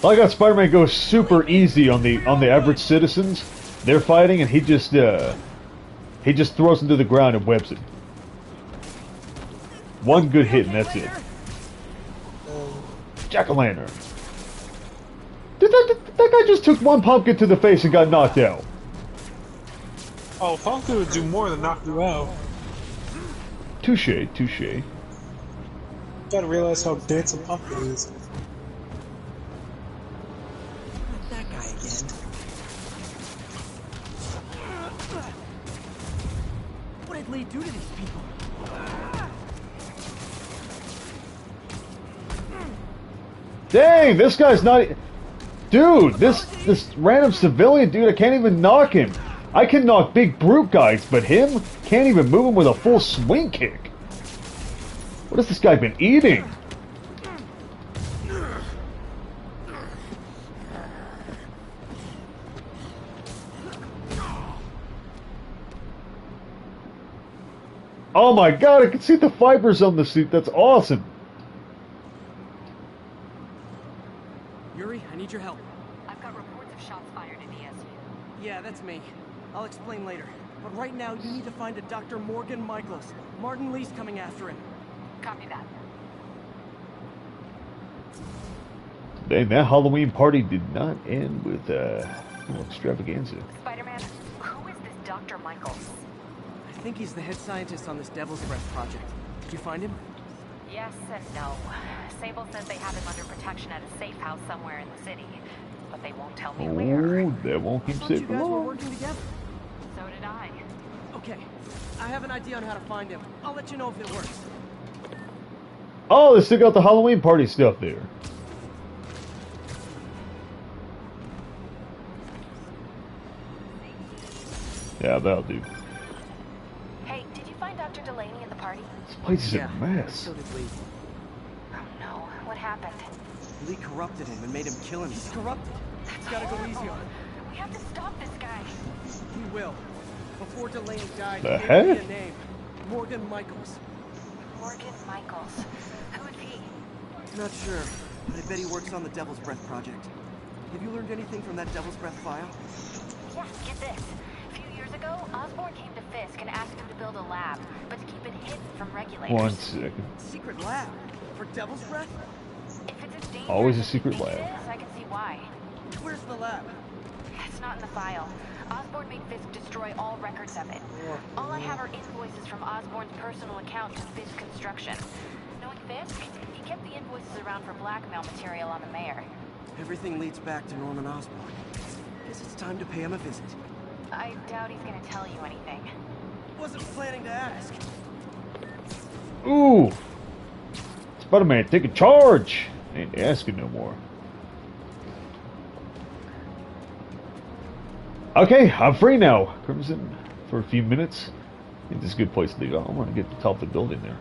Like how Spider-Man goes super easy on the average citizens. They're fighting, and he just throws them to the ground and webs it. One good hit, and that's it. Jack-o'-lantern. That guy just took one pumpkin to the face and got knocked out. Oh, pumpkin would do more than knock you out. Touche, touche. You gotta realize how dense a pumpkin is. That guy again. What did Lee do to these people? Dang, this guy's not... Dude, this random civilian dude, I can't even knock him. I can knock big brute guys, but him? Can't even move him with a full swing kick. What has this guy been eating? Oh my god, I can see the fibers on the suit. That's awesome. Yuri, I need your help. I've got reports of shots fired at ESU. Yeah, that's me. I'll explain later. But right now, you need to find a Dr. Morgan Michaels. Martin Lee's coming after him. Copy that. Dang, that Halloween party did not end with extravaganza. Spider-Man, who is this Dr. Michaels? I think he's the head scientist on this Devil's Breath project. Did you find him? Yes and no. Sable says they have him under protection at a safe house somewhere in the city, but they won't tell me where. Oh, that won't keep safe You guys were alone. working together. So did I. Okay, I have an idea on how to find him. I'll let you know if it works. Oh, they still got the Halloween party stuff there. Yeah, that'll do. Hey, did you find Dr. Delaney at the party? This place is Yeah, a mess. so did Lee. what happened. Lee corrupted him and made him kill him. He's corrupted. He's gotta go easy on him. We have to stop this guy. He will. Before Delaney died, The he gave me heck? a name. Morgan Michaels. Morgan Michaels. Who is he? Not sure, but I bet he works on the Devil's Breath project. Have you learned anything from that Devil's Breath file? Yeah, get this. A few years ago, Osborn came to Fisk and asked him to build a lab, but to keep it hidden from regulators. 1 second. Secret lab? For Devil's Breath? If it's as dangerous Always a as you secret think lab. it is, I can see why. Where's the lab? It's not in the file. Osborn made Fisk destroy all records of it. All I have are invoices from Osborn's personal account to Fisk Construction. Knowing Fisk, he kept the invoices around for blackmail material on the mayor. Everything leads back to Norman Osborn. Guess it's time to pay him a visit. I doubt he's gonna tell you anything. Wasn't planning to ask. Ooh! Spider-Man taking charge! Ain't asking no more. Okay, I'm free now. Crimson, for a few minutes. I think this is a good place to go. I want to get to the top of the building there.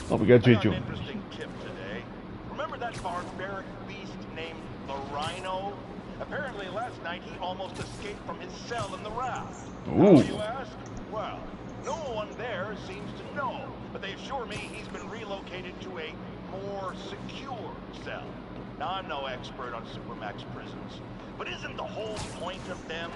Oh, we got J. I got an Jones. interesting tip today. Remember that barbaric beast named the Rhino? Apparently last night he almost escaped from his cell in the raft. Ooh. How, you ask? Well, no one there seems to know, but they assure me he's been relocated to a more secure cell. Now, I'm no expert on Supermax prisons, but isn't the whole point of them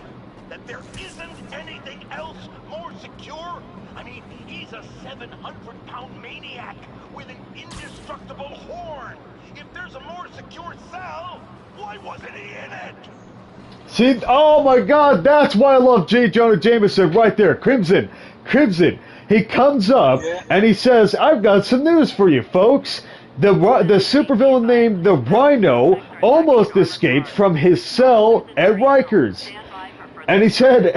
that there isn't anything else more secure? I mean, he's a 700-pound maniac with an indestructible horn. If there's a more secure cell, why wasn't he in it? See, oh my God, that's why I love J. Jonah Jameson right there. Crimson, Crimson. He comes up and he says, "I've got some news for you, folks. The supervillain named the Rhino almost escaped from his cell at Rikers." And he said,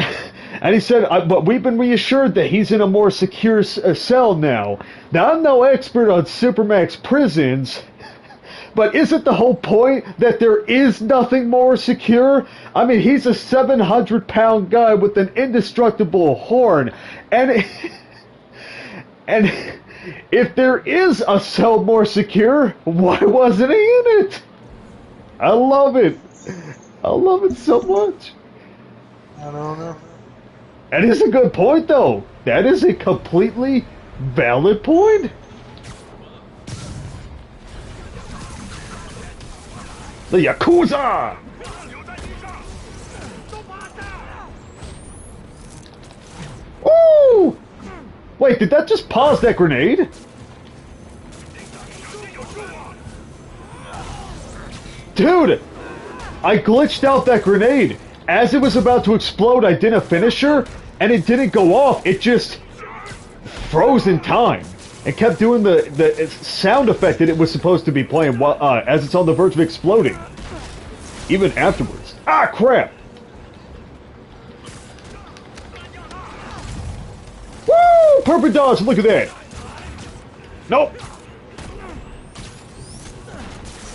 but we've been reassured that he's in a more secure cell now. Now, I'm no expert on Supermax prisons, but isn't the whole point that there is nothing more secure? I mean, he's a 700-pound guy with an indestructible horn, and if there is a cell more secure, why wasn't he in it? I love it. I love it so much. I don't know. That is a good point, though. That is a completely valid point. The Yakuza! Ooh! Wait, did that just pause that grenade? Dude! I glitched out that grenade. As it was about to explode, I did a finisher, and it didn't go off. It just froze in time. It kept doing the sound effect that it was supposed to be playing while, as it's on the verge of exploding. Even afterwards. Ah, crap! Woo! Perfect dodge, look at that! Nope!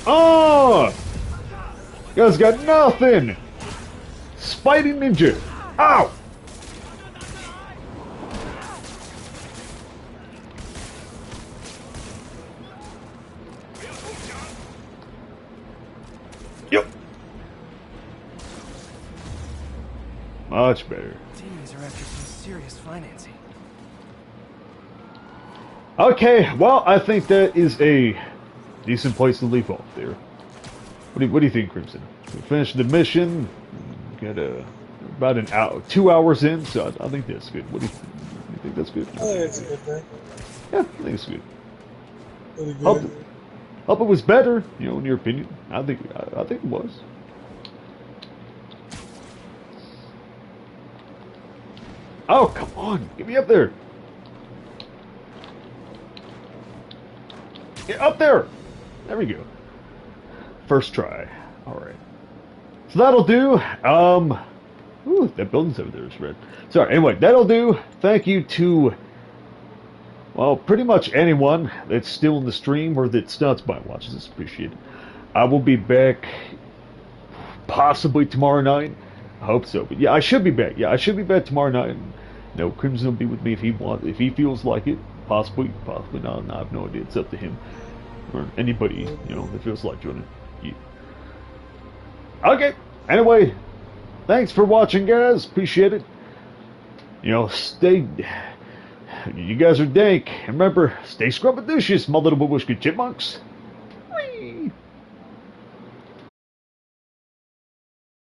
Oh! You guys got nothing! Spidey Ninja! Ow! Yep. Much better. Demons are after some serious financing. Okay, well, I think that is a decent place to leave off there. What do you think, Crimson? We finished the mission. Got about an hour, 2 hours in, so I think that's good. What do you think? You think that's good? I think it's a good thing. Yeah, I think it's good. Pretty good. Hope it was better, in your opinion. I think it was. Oh, come on, get me up there. Get up there. There we go. First try. All right. So that'll do. Ooh, that building's over there is red. Sorry. Anyway, that'll do. Thank you to, well, pretty much anyone that's still in the stream or that stops by and watches this. Appreciate it. I will be back possibly tomorrow night. I hope so. But yeah, I should be back. Yeah, I should be back tomorrow night. You know, Crimson will be with me if he feels like it. Possibly not. I have no idea. It's up to him or anybody, you know, that feels like joining. Yeah. Okay. Anyway, thanks for watching, guys. Appreciate it. You know, you guys are dank. And remember, stay scrubbing dishes, my little whiskered chipmunks.